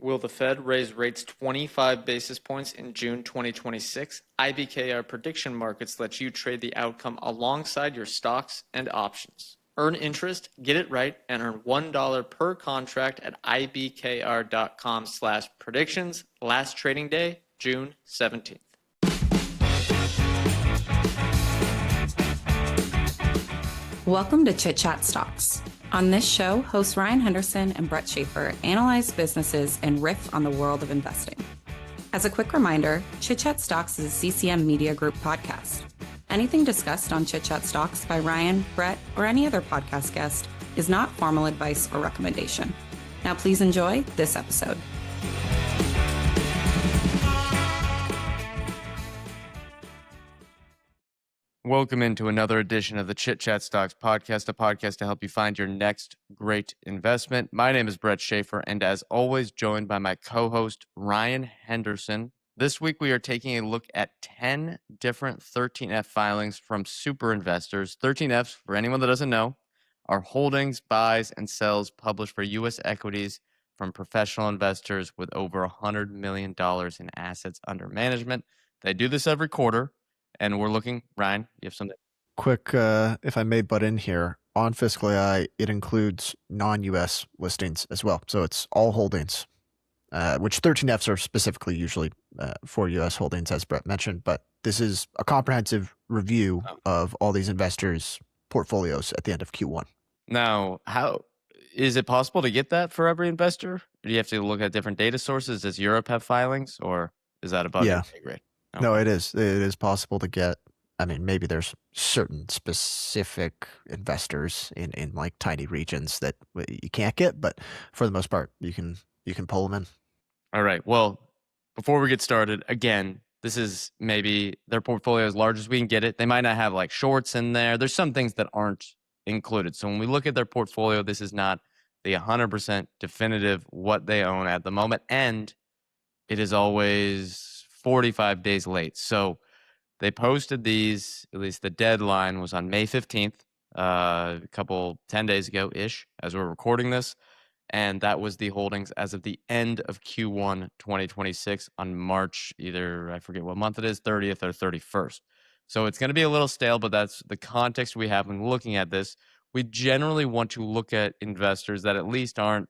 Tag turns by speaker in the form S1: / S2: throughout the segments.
S1: Will the Fed raise rates 25 basis points in June 2026? IBKR prediction markets let you trade the outcome alongside your stocks and options. Earn interest, get it right, and earn $1 per contract at ibkr.com/predictions. Last trading day, June 17th.
S2: Welcome to Chit Chat Stocks. On this show, hosts Ryan Henderson and Brett Schaefer analyze businesses and riff on the world of investing. As a quick reminder, Chit Chat Stocks is a CCM Media Group podcast. Anything discussed on Chit Chat Stocks by Ryan, Brett, or any other podcast guest is not formal advice or recommendation. Now please enjoy this episode.
S3: Welcome into another edition of the Chit Chat Stocks podcast, a podcast to help you find your next great investment. My name is Brett Schaefer, and as always, joined by my co-host, Ryan Henderson. This week, we are taking a look at 10 different 13F filings from super investors. 13Fs, for anyone that doesn't know, are holdings, buys, and sells published for U.S. equities from professional investors with over $100 million in assets under management. They do this every quarter. And we're looking, Ryan, you have something?
S4: Quick, if I may butt in here, on Fiscal.ai, it includes non-U.S. listings as well. So it's all holdings, which 13Fs are specifically usually for U.S. holdings, as Brett mentioned. But this is a comprehensive review of all these investors' portfolios at the end of Q1.
S3: Now, how is it possible to get that for every investor? Do you have to look at different data sources? Does Europe have filings, or is that above your pay grade? Okay.
S4: No, it is. It is possible to get. I mean, maybe there's certain specific investors in like tiny regions that you can't get, but for the most part, you can pull them in.
S3: All right. Well, before we get started, again, this is maybe their portfolio as large as we can get it. They might not have like shorts in there. There's some things that aren't included. So when we look at their portfolio, this is not the 100% definitive what they own at the moment, and it is always 45 days late. So they posted these, at least the deadline was on May 15th, 10 days ago-ish, as we're recording this. And that was the holdings as of the end of Q1 2026 on March, either, I forget what month it is, 30th or 31st. So it's going to be a little stale, but that's the context we have when looking at this. We generally want to look at investors that at least aren't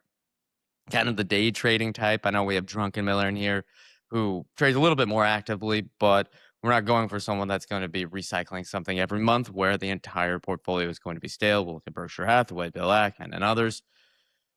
S3: kind of the day trading type. I know we have Druckenmiller in here, who trades a little bit more actively, but we're not going for someone that's going to be recycling something every month where the entire portfolio is going to be stale. We'll look at Berkshire Hathaway, Bill Ackman, and others.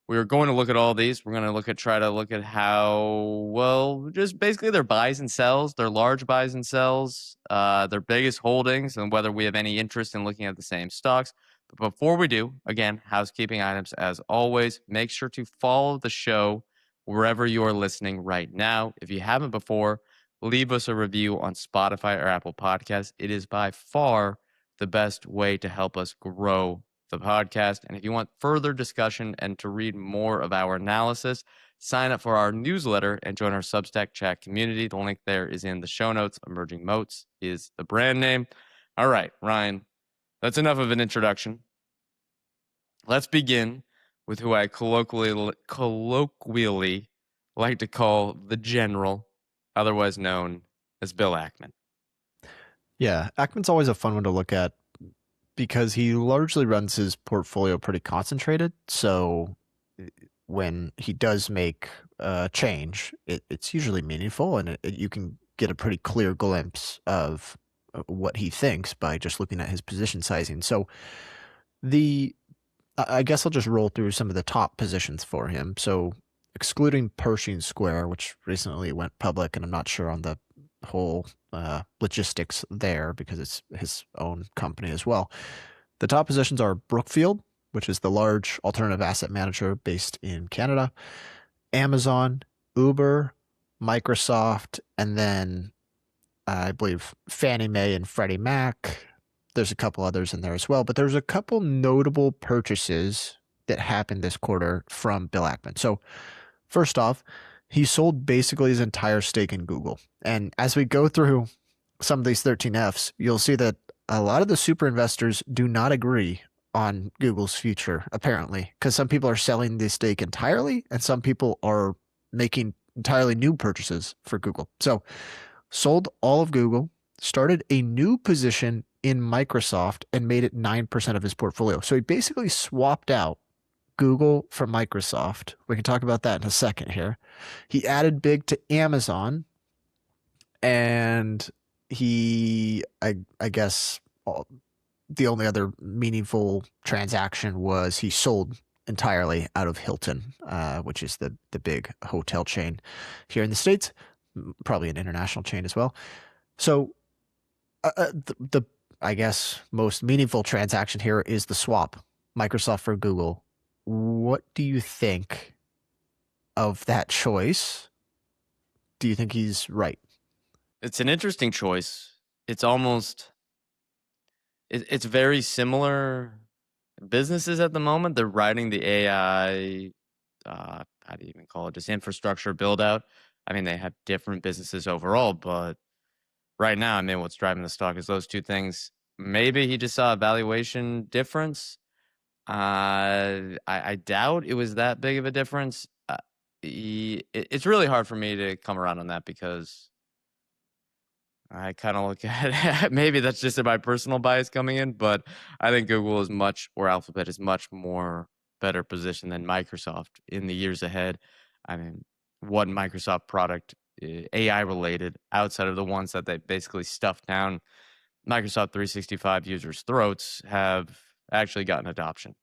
S3: We're going to look at all these. We're going to try to look at how, well, just basically their buys and sells, their large buys and sells, their biggest holdings, and whether we have any interest in looking at the same stocks. But before we do, again, housekeeping items as always, make sure to follow the show wherever you are listening right now. If you haven't before, leave us a review on Spotify or Apple Podcasts. It is by far the best way to help us grow the podcast. And if you want further discussion and to read more of our analysis, sign up for our newsletter and join our Substack chat community. The link there is in the show notes. Emerging Moats is the brand name. All right, Ryan, that's enough of an introduction. Let's begin with who I colloquially like to call the General, otherwise known as Bill Ackman.
S4: Yeah, Ackman's always a fun one to look at because he largely runs his portfolio pretty concentrated. So when he does make a change, it's usually meaningful, and you can get a pretty clear glimpse of what he thinks by just looking at his position sizing. So I guess I'll just roll through some of the top positions for him. So excluding Pershing Square, which recently went public, and I'm not sure on the whole logistics there because it's his own company as well. The top positions are Brookfield, which is the large alternative asset manager based in Canada, Amazon, Uber, Microsoft, and then I believe Fannie Mae and Freddie Mac. There's a couple others in there as well, but there's a couple notable purchases that happened this quarter from Bill Ackman. So first off, he sold basically his entire stake in Google. And as we go through some of these 13Fs, you'll see that a lot of the super investors do not agree on Google's future, apparently, because some people are selling the stake entirely and some people are making entirely new purchases for Google. So sold all of Google, started a new position in Microsoft, and made it 9% of his portfolio. So he basically swapped out Google for Microsoft. We can talk about that in a second here. He added big to Amazon, and I guess the only other meaningful transaction was he sold entirely out of Hilton, which is the big hotel chain here in the States, probably an international chain as well. So the I guess most meaningful transaction here is the swap, Microsoft for Google. What do you think of that choice? Do you think he's right?
S3: It's an interesting choice. It's almost, it's very similar businesses at the moment. They're riding the AI, how do you even call it, just infrastructure build out. I mean, they have different businesses overall, but right now, I mean, what's driving the stock is those two things. Maybe he just saw a valuation difference. I doubt it was that big of a difference. It's really hard for me to come around on that because I kind of look at it. Maybe that's just my personal bias coming in, but I think Google is or Alphabet is much more better positioned than Microsoft in the years ahead. I mean, what Microsoft product, AI related, outside of the ones that they basically stuffed down Microsoft 365 users' throats, have actually gotten adoption.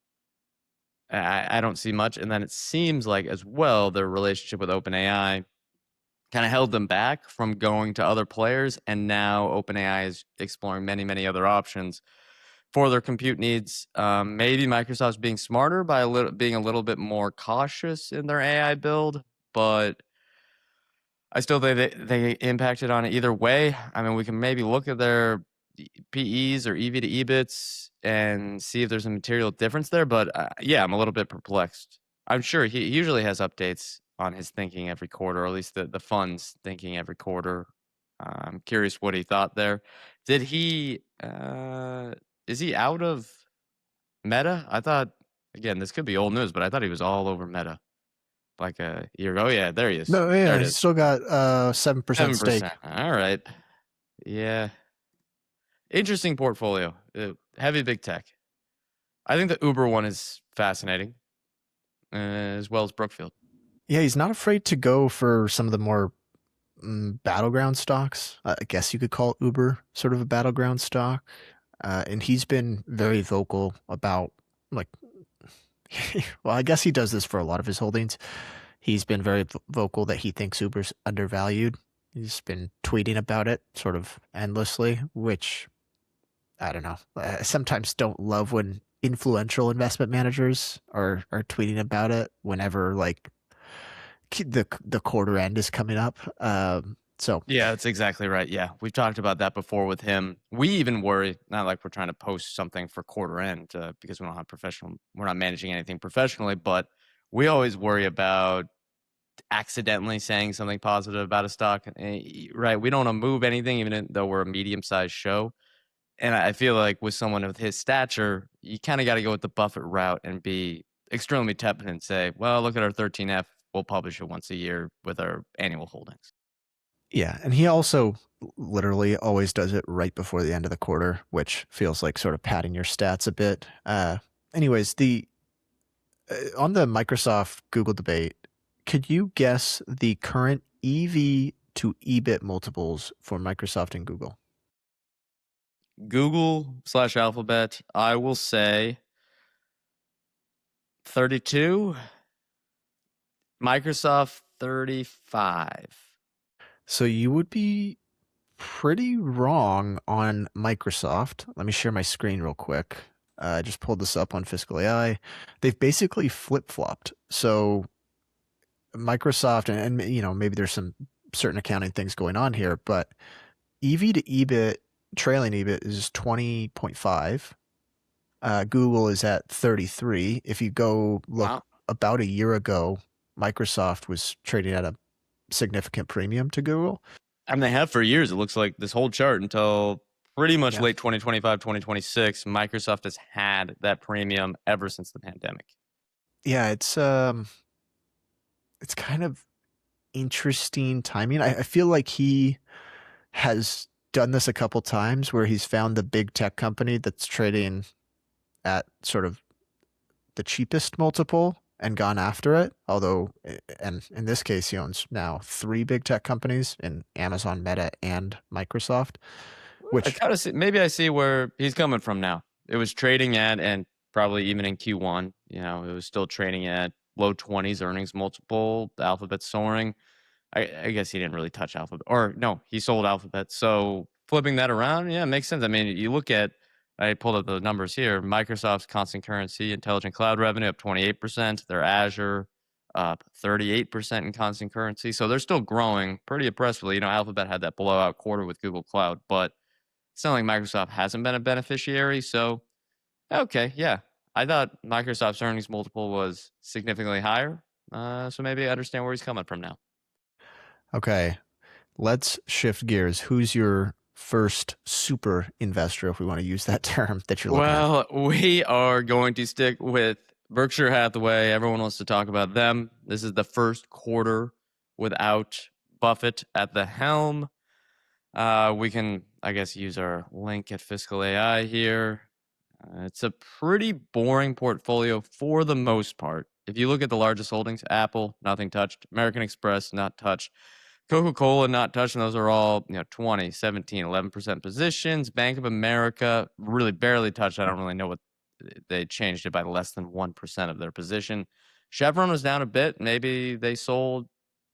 S3: I don't see much. And then it seems like as well, their relationship with OpenAI kind of held them back from going to other players. And now OpenAI is exploring many, many other options for their compute needs. Maybe Microsoft's being smarter by being a little bit more cautious in their AI build, but I still think they impacted on it either way. I mean, we can maybe look at their PEs or EV to EBITs and see if there's a material difference there. But yeah, I'm a little bit perplexed. I'm sure he usually has updates on his thinking every quarter, or at least the fund's thinking every quarter. I'm curious what he thought there. Did he, is he out of Meta? I thought, again, this could be old news, but I thought he was all over Meta like a year ago. Yeah, there he is.
S4: No,
S3: There
S4: yeah,
S3: it
S4: he's
S3: is.
S4: still got 7% stake.
S3: 7%. All right. Yeah. Interesting portfolio. Heavy big tech. I think the Uber one is fascinating, as well as Brookfield.
S4: Yeah, he's not afraid to go for some of the more battleground stocks. I guess you could call Uber sort of a battleground stock. And he's been very vocal about, like, well, I guess he does this for a lot of his holdings. He's been very vocal that he thinks Uber's undervalued. He's been tweeting about it sort of endlessly, which I don't know. I sometimes don't love when influential investment managers are tweeting about it whenever like the quarter end is coming up. So
S3: yeah, that's exactly right. Yeah, we've talked about that before with him. We even worry, not like we're trying to post something for quarter end because we don't have we're not managing anything professionally, but we always worry about accidentally saying something positive about a stock. Right? We don't want to move anything, even though we're a medium-sized show. And I feel like with someone of his stature, you kind of got to go with the Buffett route and be extremely tepid and say, well, look at our 13F. We'll publish it once a year with our annual holdings.
S4: Yeah, and he also literally always does it right before the end of the quarter, which feels like sort of padding your stats a bit. Anyways, on the Microsoft Google debate, could you guess the current EV to EBIT multiples for Microsoft and Google?
S3: Google/Alphabet, I will say 32. Microsoft 35.
S4: So you would be pretty wrong on Microsoft. Let me share my screen real quick. I just pulled this up on Fiscal.ai. They've basically flip-flopped. So Microsoft, and maybe there's some certain accounting things going on here, but EV to EBIT, trailing EBIT is 20.5. Google is at 33. If you go look about a year ago, Microsoft was trading at a significant premium to Google.
S3: I mean, they have for years. It looks like this whole chart until pretty much late 2025, 2026. Microsoft has had that premium ever since the pandemic.
S4: Yeah, it's kind of interesting timing. I feel like he has done this a couple times where he's found the big tech company that's trading at sort of the cheapest multiple and gone after it. Although, and in this case, he owns now 3 big tech companies in Amazon, Meta, and Microsoft,
S3: I
S4: which,
S3: kind of see, maybe I see where he's coming from now. It was trading at, and probably even in Q1, it was still trading at low 20s earnings multiple, the Alphabet soaring. I guess he didn't really touch Alphabet, or no, he sold Alphabet. So flipping that around, yeah, it makes sense. I mean, you look at, I pulled up the numbers here. Microsoft's constant currency intelligent cloud revenue up 28%. Their Azure up 38% in constant currency. So they're still growing pretty impressively. Alphabet had that blowout quarter with Google Cloud, but it's not like Microsoft hasn't been a beneficiary. So, okay, yeah. I thought Microsoft's earnings multiple was significantly higher. So maybe I understand where he's coming from now.
S4: okay, let's shift gears. Who's your first super investor, if we want to use that term, that you're looking at?
S3: Well, we are going to stick with Berkshire Hathaway. Everyone wants to talk about them. This is the first quarter without Buffett at the helm. We can, I guess, use our link at Fiscal.ai here. It's a pretty boring portfolio for the most part. If you look at the largest holdings, Apple, nothing touched. American Express, not touched. Coca-Cola, not touched. And those are all, 20, 17, 11% positions. Bank of America, really barely touched. I don't really know what they changed it by less than 1% of their position. Chevron was down a bit. Maybe they sold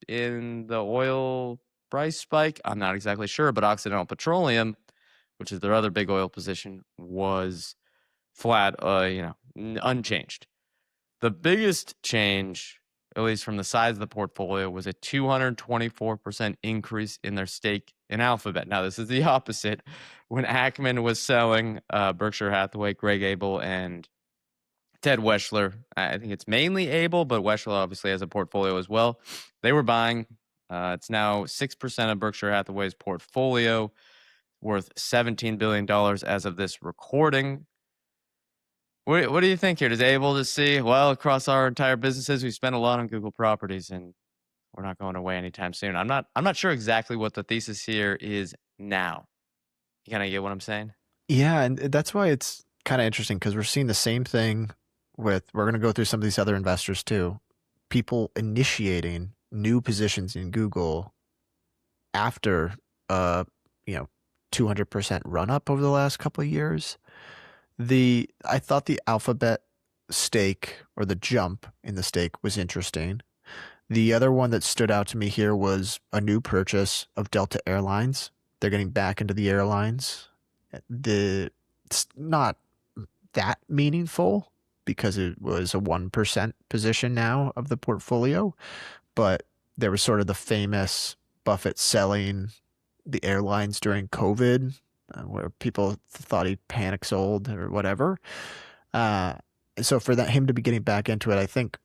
S3: in the oil price spike. I'm not exactly sure, but Occidental Petroleum, which is their other big oil position, was flat, unchanged. The biggest change, at least from the size of the portfolio, was a 224% increase in their stake in Alphabet. Now, this is the opposite. When Ackman was selling Berkshire Hathaway, Greg Abel and Ted Weschler, I think it's mainly Abel, but Weschler obviously has a portfolio as well. They were buying. It's now 6% of Berkshire Hathaway's portfolio, worth $17 billion as of this recording. What do you think here? Does Abel to see? Well, across our entire businesses, we spend a lot on Google properties, and we're not going away anytime soon. I'm not sure exactly what the thesis here is now. You kind of get what I'm saying?
S4: Yeah, and that's why it's kind of interesting, because we're seeing the same thing we're going to go through some of these other investors too. People initiating new positions in Google after 200% run up over the last couple of years. I thought the Alphabet stake, or the jump in the stake, was interesting. The other one that stood out to me here was a new purchase of Delta Airlines. They're getting back into the airlines. It's not that meaningful because it was a 1% position now of the portfolio, but there was sort of the famous Buffett selling the airlines during COVID, where people thought he panic sold or whatever. So for him to be getting back into it, I think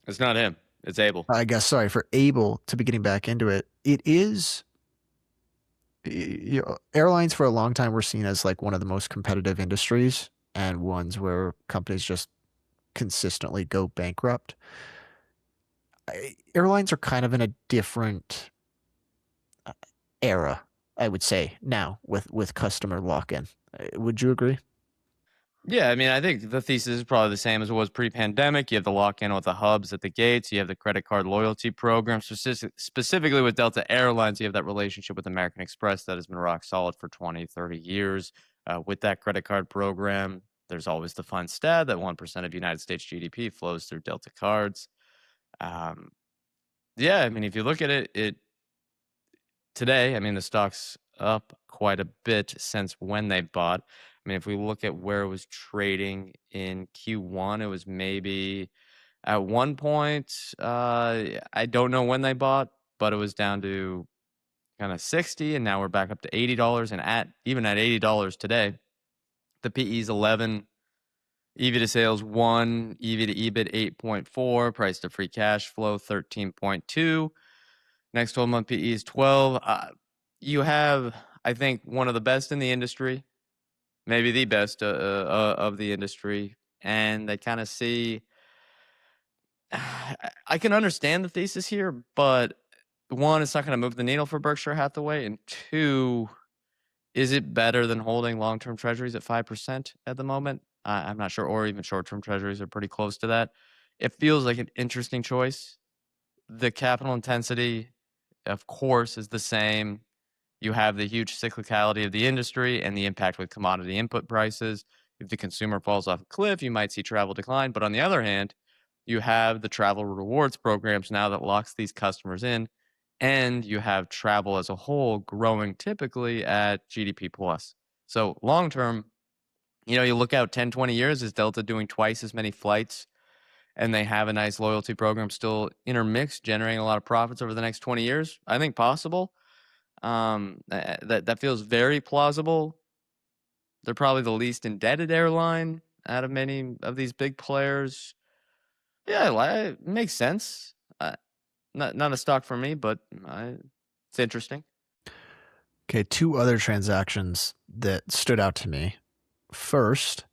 S3: It's not him. It's Abel.
S4: I guess, sorry, for Abel to be getting back into it, it is, airlines for a long time were seen as like one of the most competitive industries and ones where companies just consistently go bankrupt. Airlines are kind of in a different era, I would say, now with customer lock-in. Would you agree?
S3: Yeah, I mean, I think the thesis is probably the same as it was pre-pandemic. You have the lock-in with the hubs at the gates. You have the credit card loyalty program. Specifically with Delta Airlines, you have that relationship with American Express that has been rock solid for 20, 30 years. With that credit card program, there's always the fun stat that 1% of United States GDP flows through Delta cards. Yeah, I mean, if you look at it today, I mean, the stock's up quite a bit since when they bought. I mean, if we look at where it was trading in Q1, it was maybe at one point, I don't know when they bought, but it was down to kind of 60, and now we're back up to $80. And even at $80 today, the PE is 11, EV to sales 1, EV to EBIT 8.4, price to free cash flow 13.2. Next 12-month PE is 12. You have, I think, one of the best in the industry, maybe the best of the industry, and they kind of see. I can understand the thesis here, but one, it's not going to move the needle for Berkshire Hathaway, and two, is it better than holding long-term treasuries at 5% at the moment? I'm not sure, or even short-term treasuries are pretty close to that. It feels like an interesting choice. The capital intensity, of course, is the same. You have the huge cyclicality of the industry and the impact with commodity input prices. If the consumer falls off a cliff, you might see travel decline. But on the other hand, you have the travel rewards programs now that locks these customers in, and you have travel as a whole growing typically at GDP plus. So long term, you look out 10, 20 years, is Delta doing twice as many flights and they have a nice loyalty program still intermixed, generating a lot of profits over the next 20 years? I think possible. That feels very plausible. They're probably the least indebted airline out of many of these big players. Yeah, it makes sense. Not a stock for me, but it's interesting.
S4: Okay, two other transactions that stood out to me. First,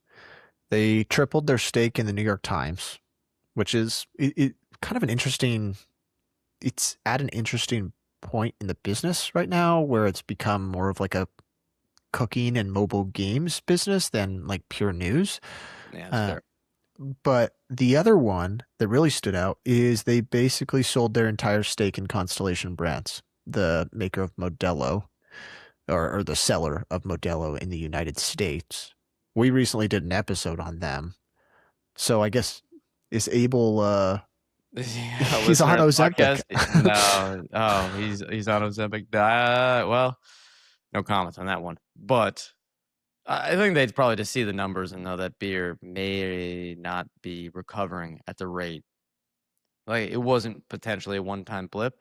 S4: they tripled their stake in the New York Times, which is kind of an interesting. It's at an interesting point in the business right now where it's become more of like a cooking and mobile games business than like pure news.
S3: Yeah, that's fair.
S4: But the other one that really stood out is they basically sold their entire stake in Constellation Brands, the maker of Modelo, or the seller of Modelo in the United States. We recently did an episode on them. So I guess is Abel he's on Ozempic.
S3: No. He's on Ozempic. Well, no comments on that one. But I think they'd probably just see the numbers and know that beer may not be recovering at the rate. Like, it wasn't potentially a one-time blip.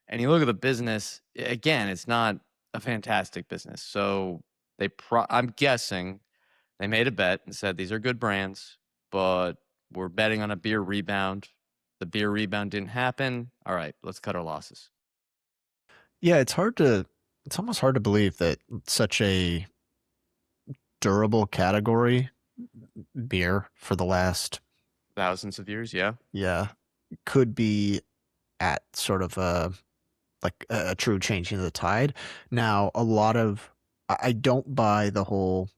S3: And you look at the business, again, it's not a fantastic business. So I'm guessing they made a bet and said, these are good brands, but we're betting on a beer rebound. The beer rebound didn't happen. All right, let's cut our losses.
S4: Yeah, it's almost hard to believe that such a durable category, beer, for the last
S3: thousands of years, yeah,
S4: could be at sort of a true changing of the tide. Now, I don't buy the whole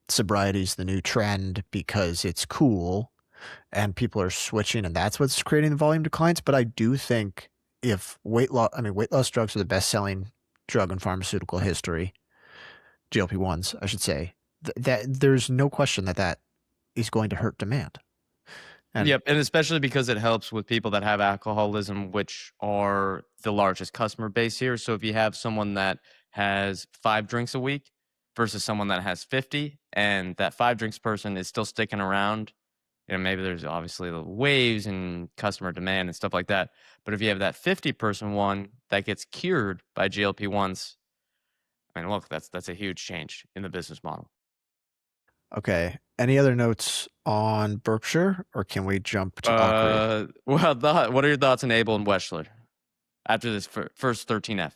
S4: sobriety is the new trend because it's cool and people are switching and that's what's creating the volume declines. But I do think if weight loss drugs are the best selling drug in pharmaceutical history, GLP-1s, I should say, that there's no question that is going to hurt demand.
S3: And especially because it helps with people that have alcoholism, which are the largest customer base here. So if you have someone that has 5 drinks a week versus someone that has 50, and that 5 drinks person is still sticking around, maybe there's obviously the waves and customer demand and stuff like that. But if you have that 50-person one that gets cured by GLP-1s, look, that's a huge change in the business model.
S4: Okay. Any other notes on Berkshire, or can we jump to Akre?
S3: Well, what are your thoughts on Abel and Weschler after this first 13F?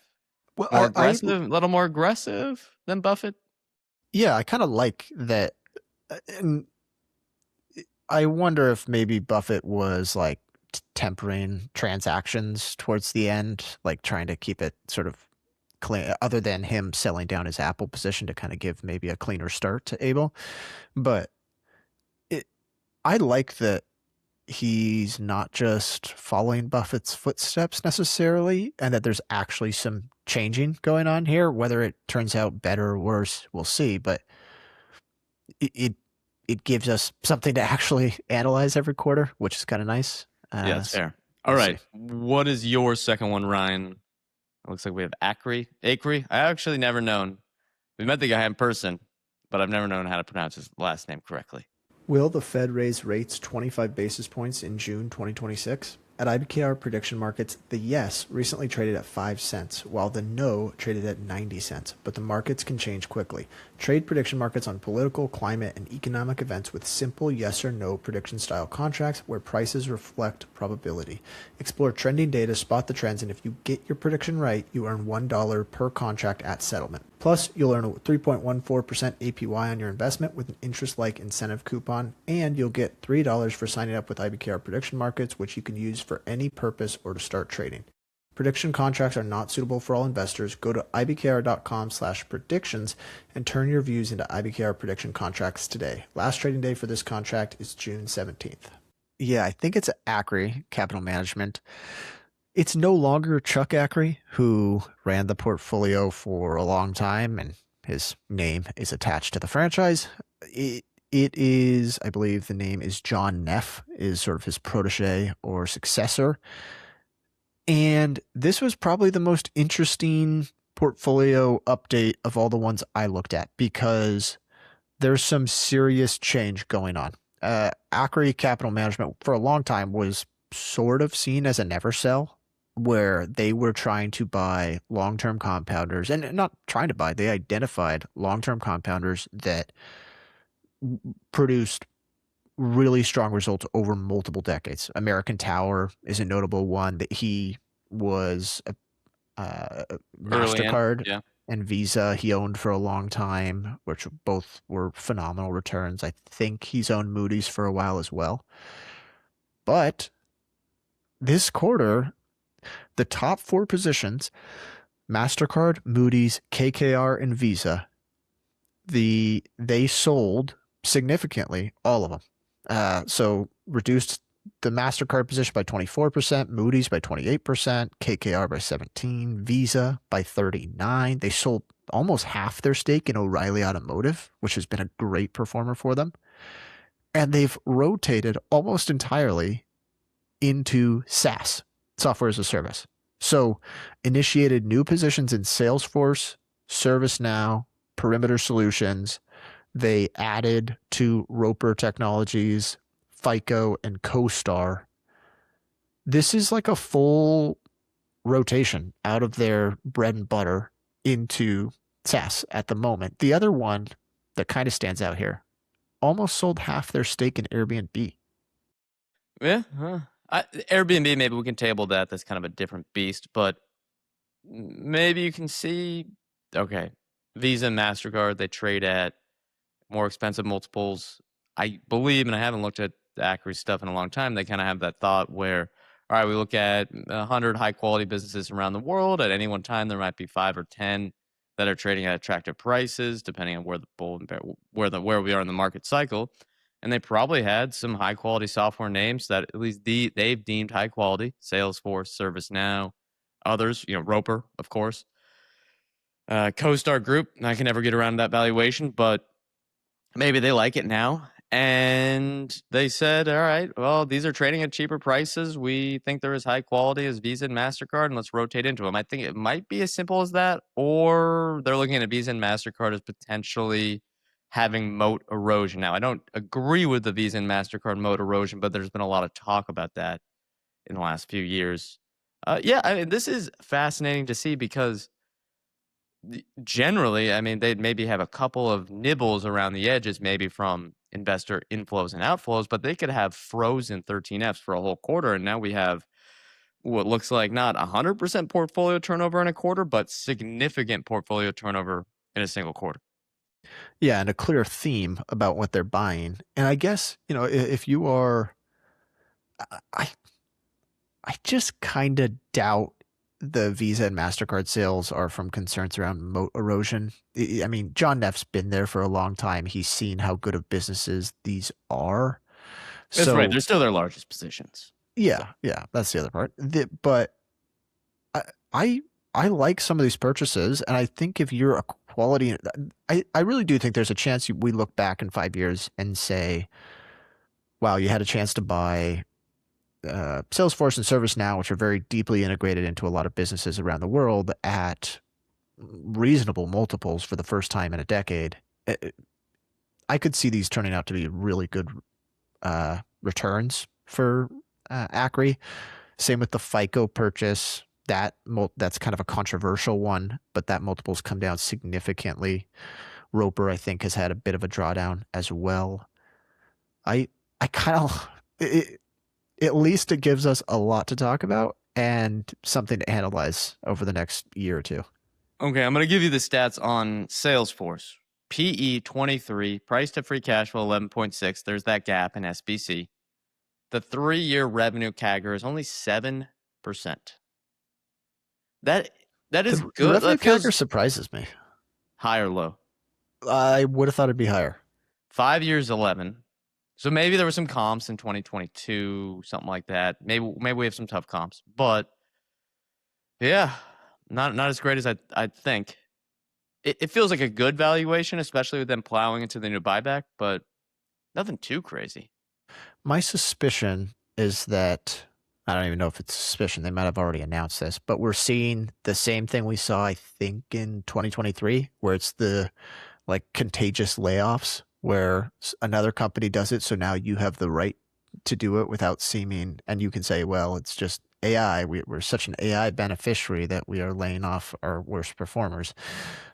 S4: Well,
S3: a little more aggressive than Buffett?
S4: Yeah, I kind of like that. And I wonder if maybe Buffett was like tempering transactions towards the end, like trying to keep it sort of clean, other than him selling down his Apple position to kind of give maybe a cleaner start to Abel. But I like that he's not just following Buffett's footsteps necessarily, and that there's actually some changing going on here. Whether it turns out better or worse, we'll see. But it gives us something to actually analyze every quarter, which is kind of nice.
S3: Yeah, that's fair. All right. What is your second one, Ryan? It looks like we have Akre. I actually never known. We met the guy in person, but I've never known how to pronounce his last name correctly.
S4: Will the Fed raise rates 25 basis points in June 2026? At IBKR Prediction Markets, the yes recently traded at 5 cents, while the no traded at 90 cents, but the markets can change quickly. Trade prediction markets on political, climate, and economic events with simple yes or no prediction style contracts where prices reflect probability. Explore trending data, spot the trends, and if you get your prediction right, you earn $1 per contract at settlement. Plus, you'll earn a 3.14% APY on your investment with an interest-like incentive coupon, and you'll get $3 for signing up with IBKR Prediction Markets, which you can use for any purpose or to start trading. Prediction contracts are not suitable for all investors. Go to ibkr.com/predictions and turn your views into IBKR prediction contracts today. Last trading day for this contract is June 17th. Yeah, I think it's Akre Capital Management. It's no longer Chuck Akre, who ran the portfolio for a long time, and his name is attached to the franchise. It is, I believe the name is John Neff, is sort of his protege or successor. And this was probably the most interesting portfolio update of all the ones I looked at, because there's some serious change going on. Akre Capital Management for a long time was sort of seen as a never sell, where they were trying to buy long-term compounders, and not trying to buy, they identified long-term compounders that produced really strong results over multiple decades. American Tower is a notable one. That he was MasterCard
S3: yeah.
S4: and Visa he owned for a long time, which both were phenomenal returns. I think he's owned Moody's for a while as well. But this quarter, the top 4 positions, MasterCard, Moody's, KKR, and Visa, they sold significantly, all of them. So reduced the MasterCard position by 24%, Moody's by 28%, KKR by 17%, Visa by 39%. They sold almost half their stake in O'Reilly Automotive, which has been a great performer for them. And they've rotated almost entirely into SaaS, software as a service. So initiated new positions in Salesforce, ServiceNow, Perimeter Solutions. They added to Roper Technologies, FICO, and CoStar. This is like a full rotation out of their bread and butter into SaaS at the moment. The other one that kind of stands out here, almost sold half their stake in Airbnb.
S3: Yeah. Airbnb, maybe we can table that. That's kind of a different beast, but maybe you can see, okay, Visa and MasterCard, they trade at more expensive multiples. I believe, and I haven't looked at the Akre stuff in a long time, they kind of have that thought where, all right, we look at 100 high-quality businesses around the world. At any one time, there might be 5 or 10 that are trading at attractive prices, depending on where the bull and bear, where we are in the market cycle. And they probably had some high-quality software names that at least they've deemed high quality. Salesforce, ServiceNow, others, Roper, of course. CoStar Group, I can never get around to that valuation, but maybe they like it now. And they said, all right, well, these are trading at cheaper prices. We think they're as high quality as Visa and MasterCard, and let's rotate into them. I think it might be as simple as that, or they're looking at Visa and MasterCard as potentially having moat erosion. Now, I don't agree with the Visa and MasterCard moat erosion, but there's been a lot of talk about that in the last few years. Yeah, I mean, this is fascinating to see because generally, I mean, they'd maybe have a couple of nibbles around the edges, maybe from investor inflows and outflows, but they could have frozen 13Fs for a whole quarter. And now we have what looks like not 100% portfolio turnover in a quarter, but significant portfolio turnover in a single quarter.
S4: Yeah, and a clear theme about what they're buying. And I guess, if you are, I just kind of doubt the Visa and MasterCard sales are from concerns around moat erosion. I mean, John Neff's been there for a long time. He's seen how good of businesses these are.
S3: That's right. They're still their largest positions.
S4: Yeah, that's the other part. But I like some of these purchases, and I think if you're a quality, I really do think there's a chance we look back in 5 years and say, wow, you had a chance to buy Salesforce and ServiceNow, which are very deeply integrated into a lot of businesses around the world at reasonable multiples for the first time in a decade. I could see these turning out to be really good returns for Akre. Same with the FICO purchase. That's kind of a controversial one, but that multiple's come down significantly. Roper, I think, has had a bit of a drawdown as well. I kind of... At least it gives us a lot to talk about and something to analyze over the next year or two.
S3: Okay, I'm going to give you the stats on Salesforce. PE 23, price to free cash flow 11.6. There's that gap in SBC. The 3-year revenue CAGR is only 7%. That is
S4: The
S3: good.
S4: revenue
S3: That feels
S4: CAGR surprises me.
S3: high or low.
S4: I would have thought it'd be higher.
S3: 5 years, 11. So maybe there were some comps in 2022, something like that. Maybe we have some tough comps, but yeah, not as great as I think. It feels like a good valuation, especially with them plowing into the new buyback, but nothing too crazy.
S4: My suspicion is that I don't even know if it's suspicion. They might have already announced this, but we're seeing the same thing we saw, I think, in 2023, where it's the like contagious layoffs where another company does it. So now you have the right to do it without seeming, and you can say, well, it's just AI. We're such an AI beneficiary that we are laying off our worst performers.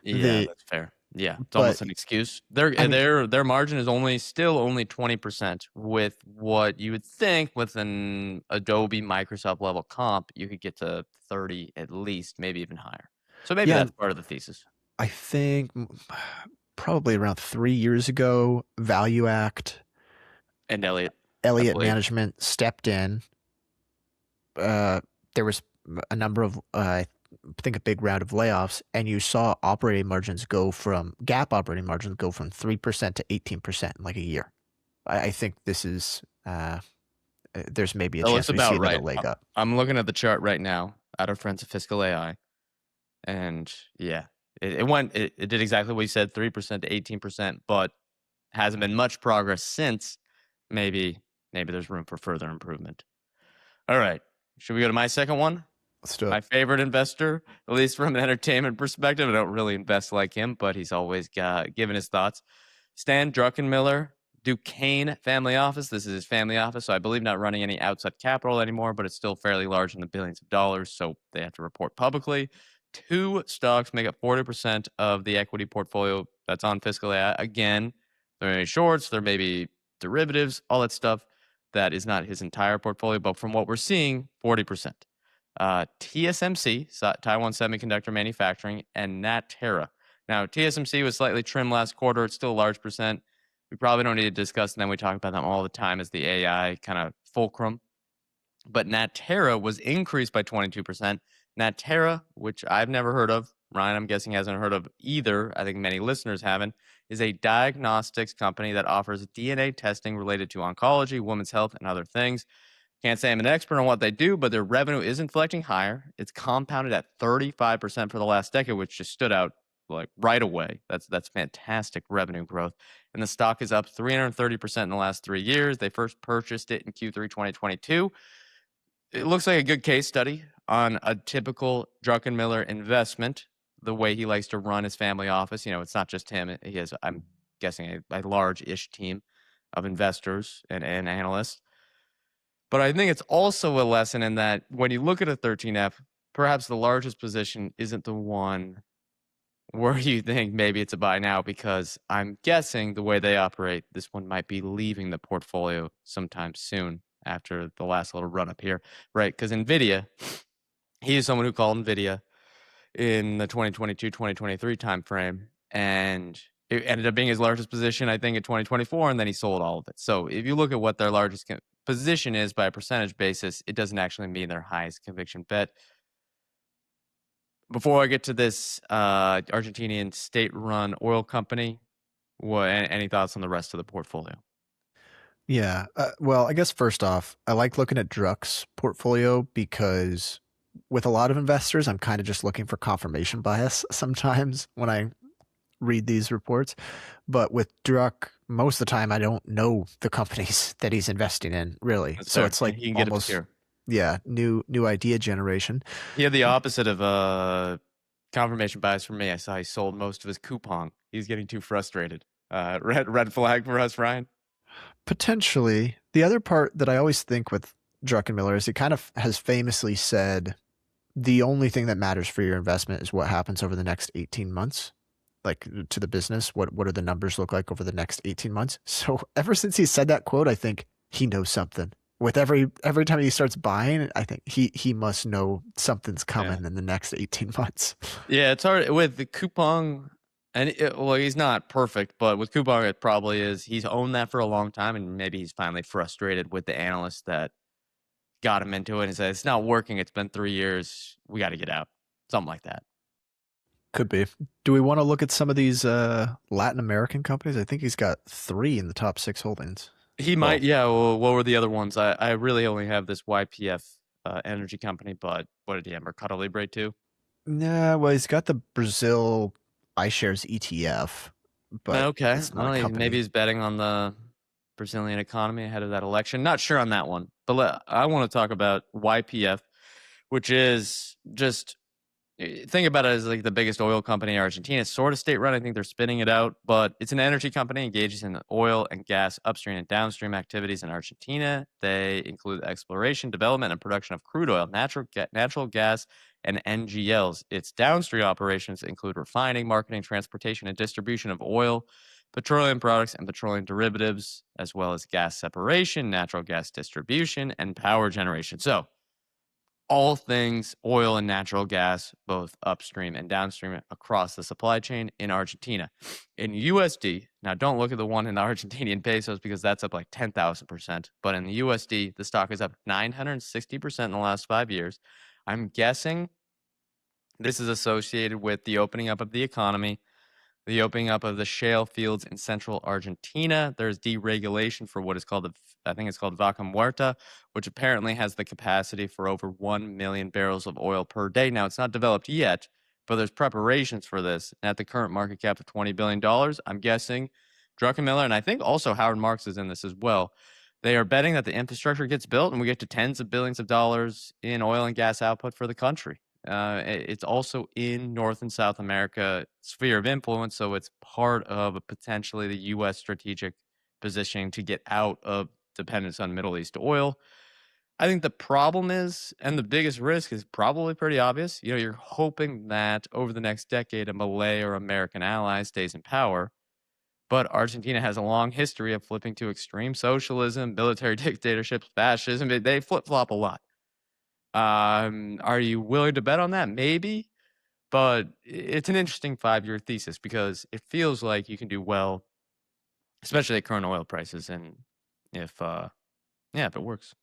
S3: Yeah, that's fair. Yeah, it's
S4: but
S3: almost an excuse. Their margin is still only 20% with what you would think with an Adobe, Microsoft level comp, you could get to 30 at least, maybe even higher. So maybe
S4: Yeah.
S3: that's part of the thesis.
S4: I think probably around 3 years ago, Value Act
S3: And Elliott
S4: Elliott
S3: believe.
S4: Management stepped in. There was a number of, I think, a big round of layoffs, and you saw GAAP operating margins go from 3% to 18% in like a year. I think this is there's maybe a
S3: That
S4: chance
S3: looks
S4: we see
S3: about
S4: another
S3: right.
S4: leg up.
S3: I'm looking at the chart right now at our friends at Fiscal.ai, and yeah, it did exactly what you said, 3% to 18%, but hasn't been much progress since. Maybe there's room for further improvement. All right, should we go to my second one?
S4: Let's do it.
S3: My favorite investor, at least from an entertainment perspective. I don't really invest like him, but he's always given his thoughts. Stan Druckenmiller, Duquesne family office. This is his family office, so I believe not running any outside capital anymore, but it's still fairly large in the billions of dollars, so they have to report publicly. 2 stocks make up 40% of the equity portfolio that's on Fiscal.ai. Again, there may be shorts, there may be derivatives, all that stuff. That is not his entire portfolio, but from what we're seeing, 40%. TSMC, Taiwan Semiconductor Manufacturing, and Natera. Now, TSMC was slightly trimmed last quarter. It's still a large percent. We probably don't need to discuss them. We talk about them all the time as the AI kind of fulcrum. But Natera was increased by 22%. Natera, which I've never heard of, Ryan, I'm guessing hasn't heard of either. I think many listeners haven't, is a diagnostics company that offers DNA testing related to oncology, women's health, and other things. Can't say I'm an expert on what they do, but their revenue is inflecting higher. It's compounded at 35% for the last decade, which just stood out like right away. That's fantastic revenue growth. And the stock is up 330% in the last 3 years. They first purchased it in Q3 2022. It looks like a good case study on a typical Druckenmiller investment, the way he likes to run his family office. You know, it's not just him. He has, I'm guessing, a large-ish team of investors and analysts. But I think it's also a lesson in that when you look at a 13F, perhaps the largest position isn't the one where you think maybe it's a buy now, because I'm guessing the way they operate, this one might be leaving the portfolio sometime soon after the last little run up here, right? Because NVIDIA, he is someone who called NVIDIA in the 2022-2023 timeframe, and it ended up being his largest position, I think, in 2024, and then he sold all of it. So if you look at what their largest position is by a percentage basis, it doesn't actually mean their highest conviction bet. Before I get to this Argentinian state-run oil company, any thoughts on the rest of the portfolio?
S4: Yeah. Well, I guess first off, I like looking at Druck's portfolio because with a lot of investors, I'm kind of just looking for confirmation bias sometimes when I read these reports. But with Druck, most of the time, I don't know the companies that he's investing in, really.
S3: That's
S4: so
S3: fair.
S4: it's like
S3: He can get
S4: almost,
S3: obscure.
S4: yeah, new idea generation.
S3: He had the opposite of confirmation bias for me. I saw he sold most of his coupon. He's getting too frustrated. Red flag for us, Ryan?
S4: Potentially. The other part that I always think with Druckenmiller is he kind of has famously said the only thing that matters for your investment is what happens over the next 18 months, like to the business. What do the numbers look like over the next 18 months? So ever since he said that quote, I think he knows something. With every time he starts buying, I think he must know something's coming in the next 18 months.
S3: Yeah, it's hard with the coupon. And well, he's not perfect, but with coupon, it probably is. He's owned that for a long time, and maybe he's finally frustrated with the analysts that got him into it and said, it's not working. It's been 3 years. We got to get out. something like that.
S4: Could be. Do we want to look at some of these Latin American companies? I think he's got 3 in the top 6 holdings.
S3: He might, yeah. Well, what were the other ones? I really only have this YPF energy company, but what did he have? Mercado Libre too?
S4: Nah, well, he's got the Brazil iShares ETF, but
S3: Okay.
S4: it's not
S3: Well,
S4: a company.
S3: maybe he's betting on the Brazilian economy ahead of that election. Not sure on that one, but I want to talk about YPF, which is just think about it as like the biggest oil company in Argentina. It's sort of state run. I think they're spinning it out, but it's an energy company engages in oil and gas upstream and downstream activities in Argentina. They include exploration, development, and production of crude oil, natural gas, and NGLs. Its downstream operations include refining, marketing, transportation, and distribution of oil, petroleum products, and petroleum derivatives, as well as gas separation, natural gas distribution, and power generation. So all things oil and natural gas, both upstream and downstream across the supply chain in Argentina. In USD, now don't look at the one in the Argentinian pesos because that's up like 10,000%. But in the USD, the stock is up 960% in the last 5 years. I'm guessing this is associated with the opening up of the economy, the opening up of the shale fields in central Argentina. There's deregulation for what is called, I think it's called Vaca Muerta, which apparently has the capacity for over 1 million barrels of oil per day. Now, it's not developed yet, but there's preparations for this. And at the current market cap of $20 billion, I'm guessing Druckenmiller, and I think also Howard Marks is in this as well, they are betting that the infrastructure gets built and we get to tens of billions of dollars in oil and gas output for the country. It's also in North and South America sphere of influence, so it's part of potentially the U.S. strategic positioning to get out of dependence on Middle East oil. I think the problem is, and the biggest risk is probably pretty obvious. You're hoping that over the next decade, a Malay or American ally stays in power, but Argentina has a long history of flipping to extreme socialism, military dictatorships, fascism. They flip-flop a lot. Are you willing to bet on that? Maybe, but it's an interesting 5-year thesis because it feels like you can do well, especially at current oil prices, and if it works.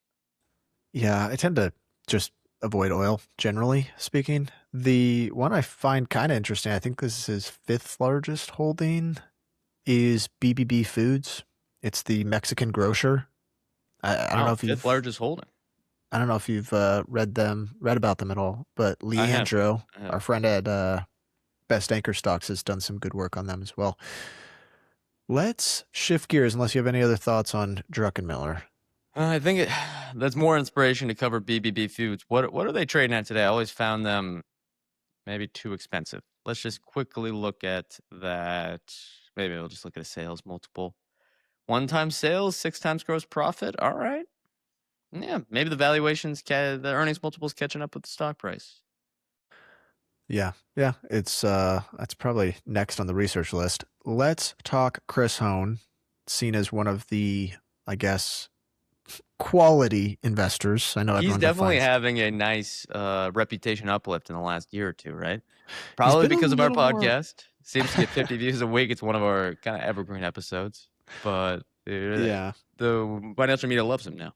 S4: Yeah, I tend to just avoid oil, generally speaking. The one I find kind of interesting, I think this is his 5th largest holding, is BBB Foods. It's the Mexican grocer. I don't know if you've
S3: 5th largest holding.
S4: I don't know if you've read about them at all, but Leandro,
S3: I have.
S4: our friend at Best Anchor Stocks, has done some good work on them as well. Let's shift gears, unless you have any other thoughts on Druckenmiller.
S3: I think that's more inspiration to cover BBB Foods. What are they trading at today? I always found them maybe too expensive. Let's just quickly look at that. Maybe we'll just look at a sales multiple. 1x sales, 6x gross profit. All right. Yeah, maybe the valuations, the earnings multiples catching up with the stock price.
S4: Yeah, it's that's probably next on the research list. Let's talk Chris Hone, seen as one of the, I guess, quality investors. I know
S3: he's
S4: everyone
S3: definitely
S4: defines.
S3: having a nice reputation uplift in the last year or two, right? Probably because of our podcast. Seems to get 50 views a week. It's one of our kind of evergreen episodes. But
S4: yeah,
S3: the financial media loves him now.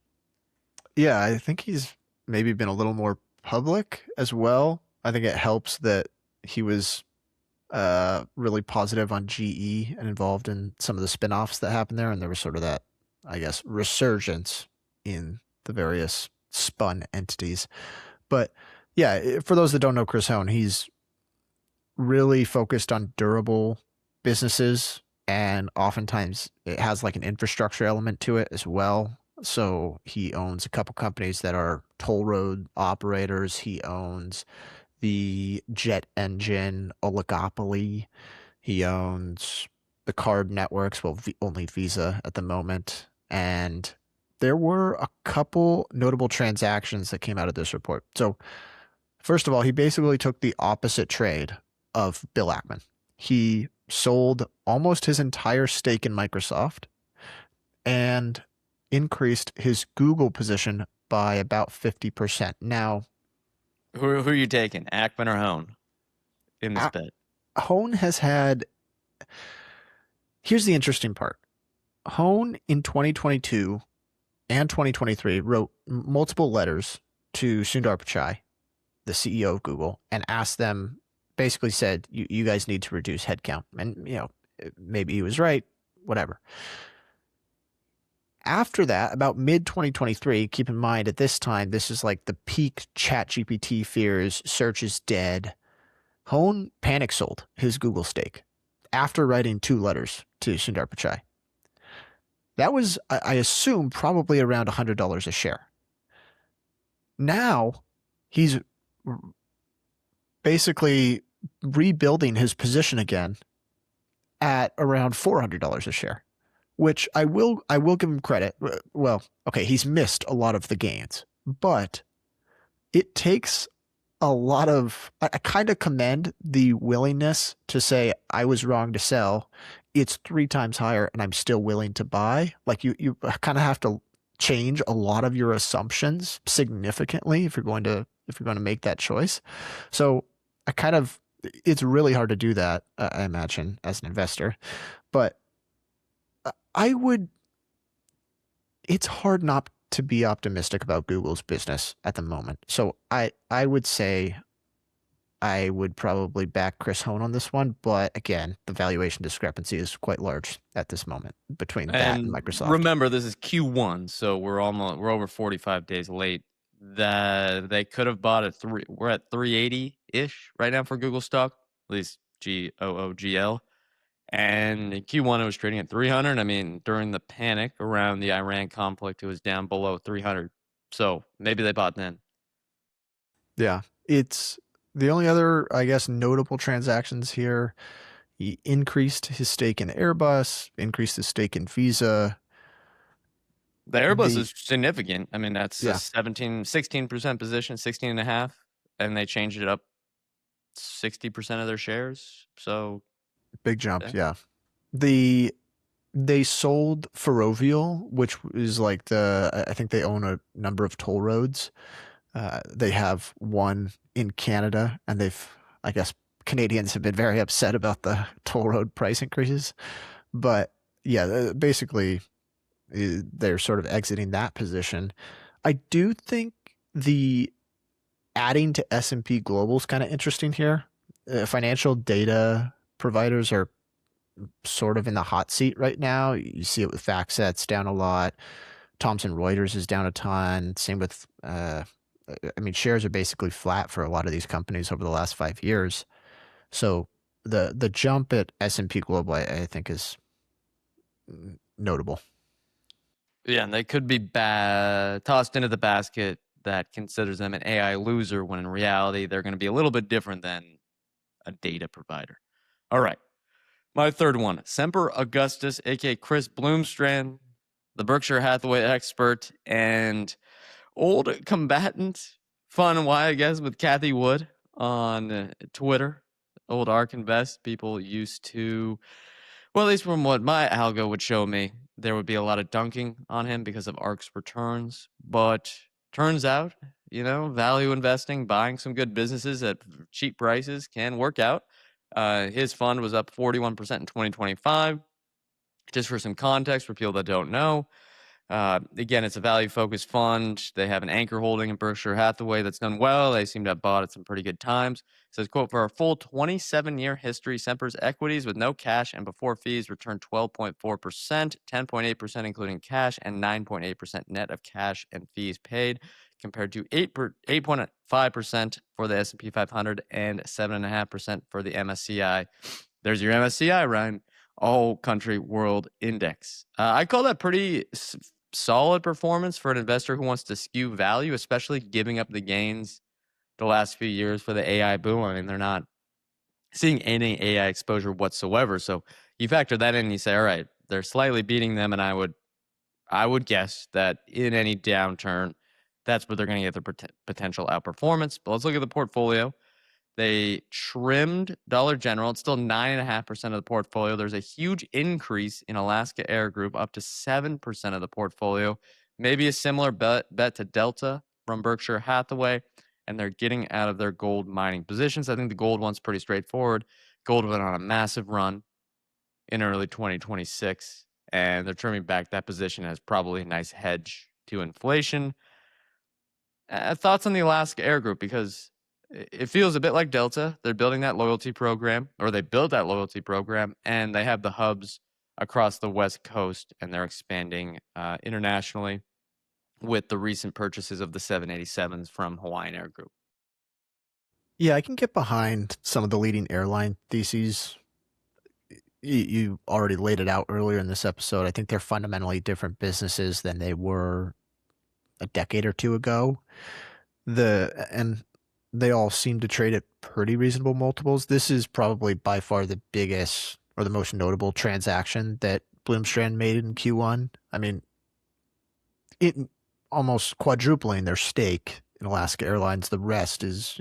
S4: Yeah, I think he's maybe been a little more public as well. I think it helps that he was really positive on GE and involved in some of the spinoffs that happened there. And there was sort of that, I guess, resurgence in the various spun entities. But yeah, for those that don't know Chris Hone, he's really focused on durable businesses. And oftentimes it has like an infrastructure element to it as well. So he owns a couple companies that are toll road operators. He owns the jet engine oligopoly. He owns the card networks, well, only Visa at the moment. And there were a couple notable transactions that came out of this report. So first of all, he basically took the opposite trade of Bill Ackman. He sold almost his entire stake in Microsoft and increased his Google position by about 50%. Now,
S3: who are you taking, Ackman or Hone, in this bet?
S4: Hone has had. Here's the interesting part. Hone in 2022 and 2023 wrote multiple letters to Sundar Pichai the CEO of Google, and asked them, basically said, you guys need to reduce headcount. And, maybe he was right, whatever. After that, about mid 2023, keep in mind at this time, this is like the peak ChatGPT fears, search is dead. Hone panic sold his Google stake after writing 2 letters to Sundar Pichai. That was, I assume, probably around $100 a share. Now he's basically rebuilding his position again at around $400 a share, which I will give him credit. Well, okay, he's missed a lot of the gains, but it takes a lot of, I kind of commend the willingness to say, I was wrong to sell. It's 3 times higher and I'm still willing to buy. Like you kind of have to change a lot of your assumptions significantly if you're going to make that choice. So it's really hard to do that, I imagine, as an investor. But it's hard not to be optimistic about Google's business at the moment. So I would say I would probably back Chris Hone on this one, but again, the valuation discrepancy is quite large at this moment between that and Microsoft.
S3: Remember, this is Q1, so we're over 45 days late. That they could have bought at we're at 380-ish right now for Google stock, at least GOOGL. And in Q1, it was trading at 300. I mean, during the panic around the Iran conflict, it was down below 300. So maybe they bought then.
S4: Yeah, it's the only other, I guess, notable transactions here. He increased his stake in Airbus, increased his stake in Visa.
S3: The Airbus is significant. I mean, that's a 16% position, 16.5, and they changed it up 60% of their shares. So
S4: big jump, yeah. They sold Ferrovial, which is like I think they own a number of toll roads. They have one in Canada, and I guess Canadians have been very upset about the toll road price increases. But yeah, basically they're sort of exiting that position. I do think the adding to S&P Global is kind of interesting here. Financial data providers are sort of in the hot seat right now. You see it with FactSet's down a lot. Thomson Reuters is down a ton. Same with, shares are basically flat for a lot of these companies over the last 5 years. So the jump at S&P Global, I think, is notable.
S3: Yeah, and they could be tossed into the basket that considers them an AI loser, when in reality, they're going to be a little bit different than a data provider. All right. My third one, Semper Augustus, a.k.a. Chris Bloomstrand, the Berkshire Hathaway expert and old combatant, fun why, I guess, with Kathy Wood on Twitter. Old ARK Invest people used to, well, at least from what my algo would show me, there would be a lot of dunking on him because of ARK's returns. But turns out, value investing, buying some good businesses at cheap prices can work out. His fund was up 41% in 2025. Just for some context for people that don't know, again, it's a value-focused fund. They have an anchor holding in Berkshire Hathaway that's done well. They seem to have bought at some pretty good times. It says, quote, for our full 27-year history, Semper's equities with no cash and before fees returned 12.4%, 10.8% including cash, and 9.8% net of cash and fees paid, compared to 8.5% for the S&P 500 and 7.5% for the MSCI. There's your MSCI, Ryan. All Country World Index. I call that pretty solid performance for an investor who wants to skew value, especially giving up the gains the last few years for the AI boom. I mean, they're not seeing any AI exposure whatsoever. So you factor that in and you say, all right, they're slightly beating them, and I would guess that in any downturn, that's where they're going to get their potential outperformance. But let's look at the portfolio. They trimmed Dollar General. It's still 9.5% of the portfolio. There's a huge increase in Alaska Air Group, up to 7% of the portfolio. Maybe a similar bet to Delta from Berkshire Hathaway. And they're getting out of their gold mining positions. I think the gold one's pretty straightforward. Gold went on a massive run in early 2026. And they're trimming back that position as probably a nice hedge to inflation. Thoughts on the Alaska Air Group? Because it feels a bit like Delta. They're building that loyalty program, or they built that loyalty program, and they have the hubs across the West Coast, and they're expanding internationally with the recent purchases of the 787s from Hawaiian Air Group.
S4: Yeah, I can get behind some of the leading airline theses. You already laid it out earlier in this episode. I think they're fundamentally different businesses than they were a decade or two ago. And they all seem to trade at pretty reasonable multiples. This is probably by far the biggest or the most notable transaction that Bloomstrand made in Q1. I mean, it almost quadrupling their stake in Alaska Airlines. The rest is,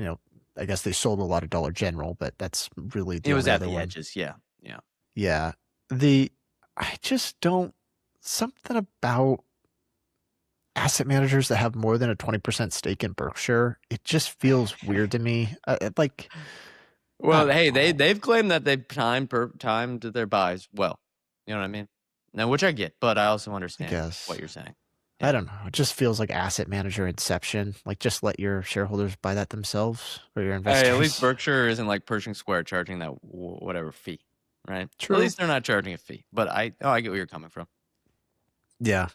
S4: I guess they sold a lot of Dollar General, but that's really the
S3: It was
S4: only
S3: at
S4: other
S3: the
S4: one.
S3: edges, yeah.
S4: Yeah. I just don't, something about asset managers that have more than a 20% stake in Berkshire, it just feels weird to me.
S3: Well, hey,
S4: know.
S3: they've claimed that they've timed their buys well. You know what I mean? Now, which I get, but I also understand
S4: guess.
S3: what you're saying.
S4: I don't know. It just feels like asset manager inception. Like, just let your shareholders buy that themselves, or your investors.
S3: Hey, at least Berkshire isn't like Pershing Square charging that whatever fee, right?
S4: True.
S3: At least they're not charging a fee. But I get where you're coming from.
S4: Yeah.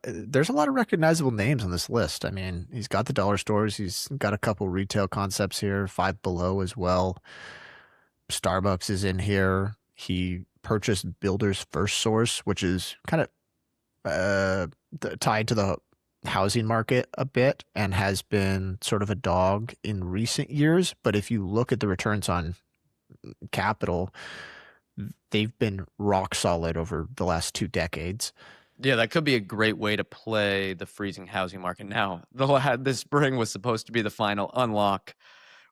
S4: There's a lot of recognizable names on this list. I mean, he's got the dollar stores. He's got a couple retail concepts here, Five Below as well. Starbucks is in here. He purchased Builder's First Source, which is kind of tied to the housing market a bit and has been sort of a dog in recent years. But if you look at the returns on capital, they've been rock solid over the last 2 decades.
S3: Yeah, that could be a great way to play the freezing housing market. Now, this spring was supposed to be the final unlock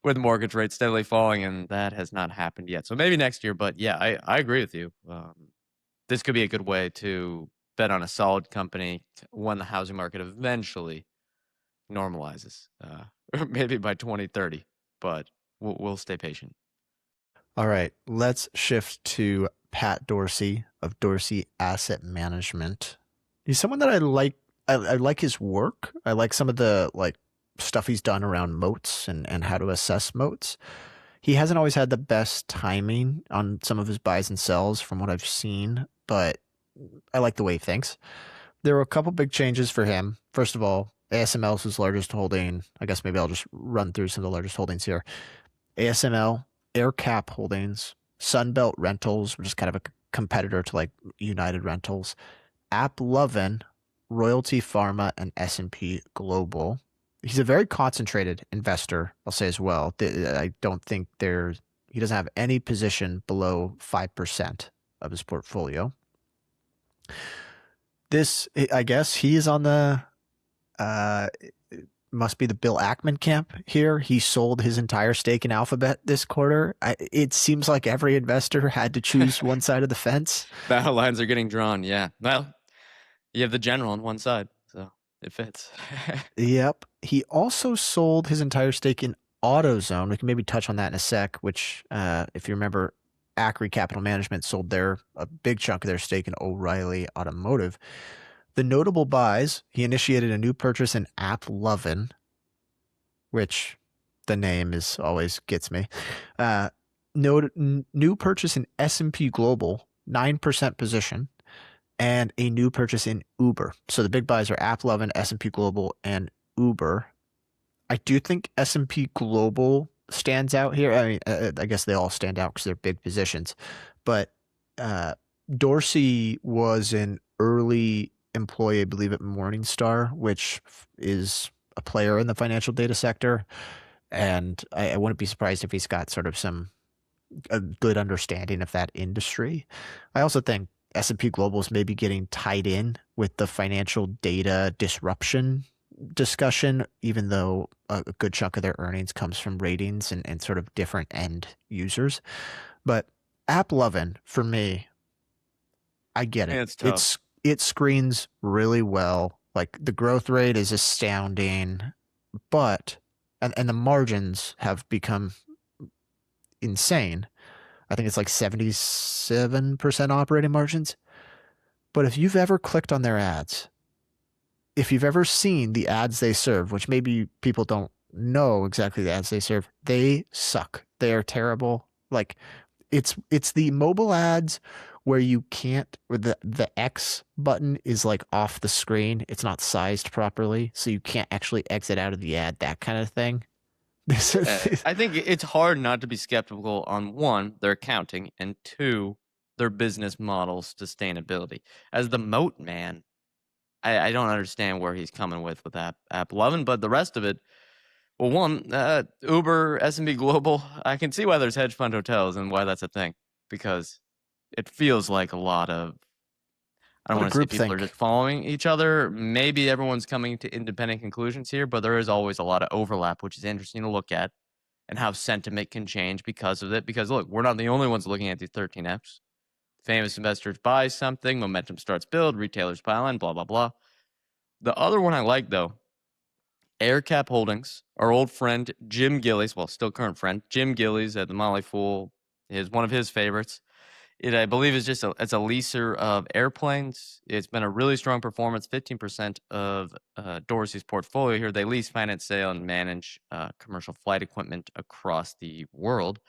S3: with mortgage rates steadily falling, and that has not happened yet. So maybe next year, but yeah, I agree with you. This could be a good way to bet on a solid company when the housing market eventually normalizes, maybe by 2030, but we'll stay patient.
S4: All right, let's shift to Pat Dorsey of Dorsey Asset Management. He's someone that I like. I like his work. I like some of the stuff he's done around moats and how to assess moats. He hasn't always had the best timing on some of his buys and sells from what I've seen, but I like the way he thinks. There were a couple big changes for him. First of all, ASML is his largest holding. I guess maybe I'll just run through some of the largest holdings here. ASML, AirCap Holdings, Sunbelt Rentals, which is kind of a competitor to United Rentals, AppLovin, Royalty Pharma, and S&P Global. He's a very concentrated investor, I'll say as well. I don't think he doesn't have any position below 5% of his portfolio. This, I guess, he is on the must be the Bill Ackman camp here. He sold his entire stake in Alphabet this quarter. It seems like every investor had to choose one side of the fence.
S3: Battle lines are getting drawn, yeah. Well, you have the general on one side, so it fits.
S4: Yep. He also sold his entire stake in AutoZone. We can maybe touch on that in a sec, which, if you remember, Akre Capital Management sold a big chunk of their stake in O'Reilly Automotive. The notable buys, he initiated a new purchase in AppLovin, which the name always gets me. New purchase in S&P Global, 9% position, and a new purchase in Uber. So the big buys are AppLovin, S&P Global, and Uber. I do think S&P Global stands out here. I mean, I guess they all stand out because they're big positions. But Dorsey was an early employee, I believe, at Morningstar, which is a player in the financial data sector. And I wouldn't be surprised if he's got sort of a good understanding of that industry. I also think S&P Global is maybe getting tied in with the financial data disruption discussion, even though a good chunk of their earnings comes from ratings and sort of different end users. But AppLovin, for me, I get it.
S3: It's tough.
S4: It screens really well. The growth rate is astounding, but and the margins have become insane. I think it's 77% operating margins. But if you've ever clicked on their ads, if you've ever seen the ads they serve, which maybe people don't know exactly the ads they serve. They suck. They are terrible. Like it's the mobile ads where you can't, where the X button is like off the screen. It's not sized properly, so you can't actually exit out of the ad. That kind of thing.
S3: I think it's hard not to be skeptical on one, their accounting, and two, their business model sustainability. As the moat man, I don't understand where he's coming with App 11, but the rest of it, well, one, Uber, S&P Global, I can see why there's hedge fund hotels and why that's a thing, because it feels like a lot of, I don't want to say people are just following each other. Maybe everyone's coming to independent conclusions here, but there is always a lot of overlap, which is interesting to look at, and how sentiment can change because of it. Because look, we're not the only ones looking at these 13 Fs. Famous investors buy something, momentum starts build, retailers pile in, blah, blah, blah. The other one I like, though, AirCap Holdings, our old friend Jim Gillies, well, still current friend, Jim Gillies at the Molly Fool is one of his favorites. It, I believe, is just it's a leaser of airplanes. It's been a really strong performance, 15% of Dorsey's portfolio here. They lease, finance, sale, and manage commercial flight equipment across the world.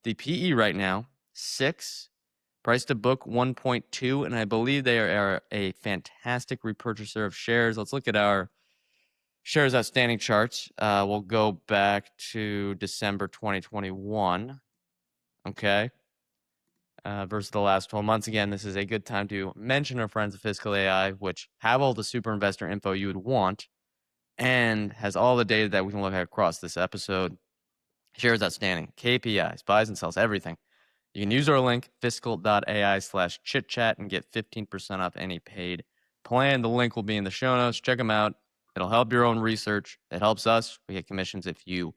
S3: The PE right now, 6, price to book 1.2, and I believe they are a fantastic repurchaser of shares. Let's look at our shares outstanding charts. We'll go back to December 2021. Okay. Versus the last 12 months. Again, this is a good time to mention our friends at Fiscal.ai, which have all the super investor info you would want and has all the data that we can look at across this episode. Shares outstanding, KPIs, buys and sells, everything. You can use our link, Fiscal.ai/chitchat, and get 15% off any paid plan. The link will be in the show notes. Check them out. It'll help your own research. It helps us. We get commissions if you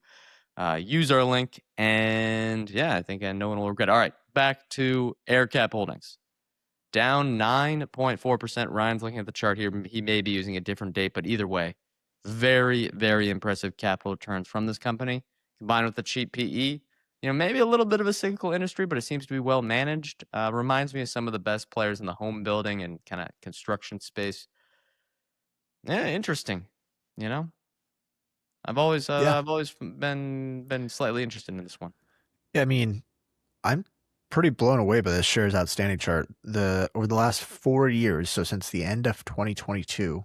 S3: use our link. And yeah, I think no one will regret. All right, back to AirCap Holdings. Down 9.4%. Ryan's looking at the chart here. He may be using a different date, but either way, very, very impressive capital returns from this company. Combined with the cheap PE, maybe a little bit of a cyclical industry, but it seems to be well managed. Reminds me of some of the best players in the home building and kind of construction space. Yeah, interesting. I've always been slightly interested in this one.
S4: Yeah, I mean, I'm pretty blown away by this shares outstanding chart. Over the last 4 years, so since the end of 2022,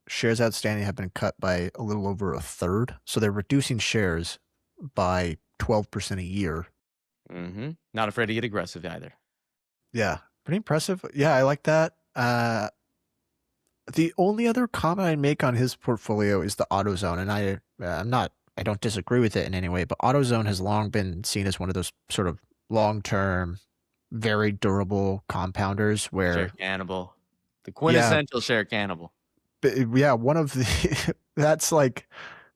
S4: shares outstanding have been cut by a little over a third. So they're reducing shares by 12% a year.
S3: Mm-hmm. Not afraid to get aggressive either.
S4: Yeah, pretty impressive. Yeah, I like that. The only other comment I'd make on his portfolio is the AutoZone, and I don't disagree with it in any way, but AutoZone has long been seen as one of those sort of long-term, very durable compounders where
S3: share cannibal, the quintessential share cannibal.
S4: But yeah, one of the that's like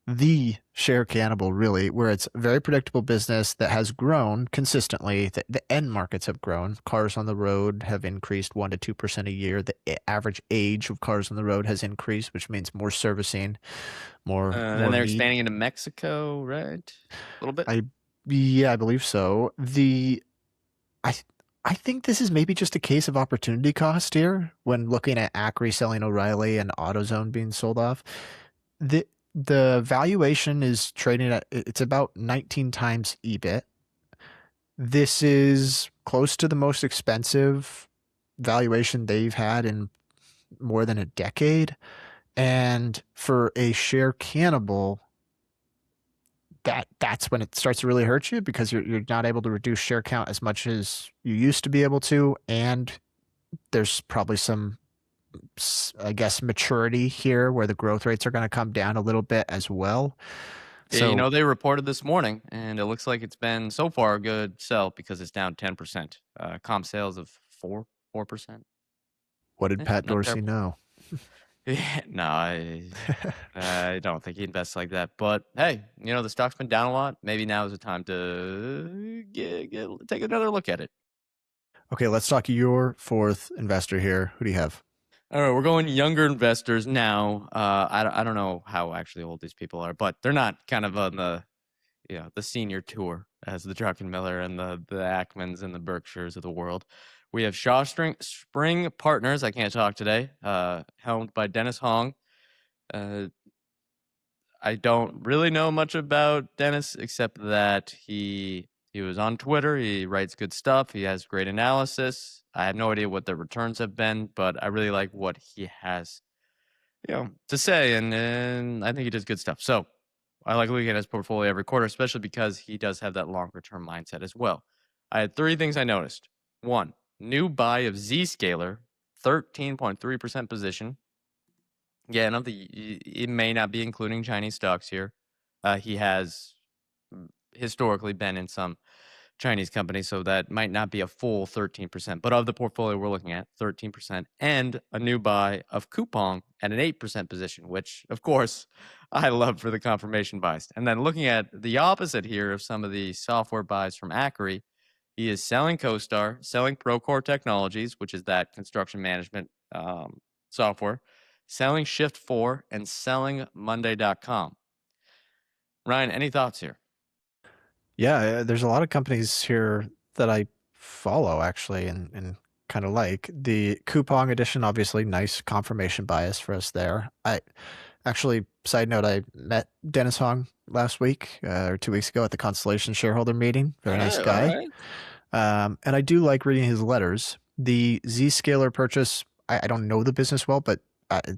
S4: the share cannibal, really, where it's a very predictable business that has grown consistently. The end markets have grown. Cars on the road have increased 1% to 2% a year. The average age of cars on the road has increased, which means more servicing, more.
S3: And they're expanding into Mexico, right? A little bit.
S4: I believe so. I think this is maybe just a case of opportunity cost here when looking at Akre selling O'Reilly and AutoZone being sold off. The valuation is trading at, it's about 19 times EBIT. This is close to the most expensive valuation they've had in more than a decade. And for a share cannibal, that's when it starts to really hurt you because you're not able to reduce share count as much as you used to be able to. And there's probably some, I guess, maturity here where the growth rates are going to come down a little bit as well.
S3: So, they reported this morning, and it looks like it's been so far a good sell because it's down 10%. Comp sales of 4%.
S4: What did Pat Dorsey know?
S3: Yeah, no, I don't think he invests like that. But hey, the stock's been down a lot. Maybe now is the time to take another look at it.
S4: Okay, let's talk your fourth investor here. Who do you have?
S1: All right, we're going younger investors now. I don't know how actually old these people are, but they're not kind of on the senior tour as the Druckenmiller and the Ackmans and the Berkshires of the world. We have Shaw Spring Partners. I can't talk today. Helmed by Dennis Hong.
S3: I don't really know much about Dennis except that he was on Twitter. He writes good stuff. He has great analysis. I have no idea what the returns have been, but I really like what he has, to say, and I think he does good stuff. So I like looking at his portfolio every quarter, especially because he does have that longer term mindset as well. I had 3 things I noticed. 1, new buy of Zscaler, 13.3% position. Yeah, I don't think it may not be including Chinese stocks here. He has historically been in some Chinese companies, so that might not be a full 13%. But of the portfolio we're looking at, 13%, and a new buy of Coupang at an 8% position, which, of course, I love for the confirmation bias. And then looking at the opposite here of some of the software buys from Akre, he is selling CoStar, selling Procore Technologies, which is that construction management software, selling Shift4, and selling Monday.com. Ryan, any thoughts here?
S4: Yeah, there's a lot of companies here that I follow actually and kind of like. The Coupang edition, obviously, nice confirmation bias for us there. I actually, side note, I met Dennis Hong last week or 2 weeks ago at the Constellation shareholder meeting. Very nice guy.
S1: All right.
S4: And I do like reading his letters. The Zscaler purchase, I don't know the business well, but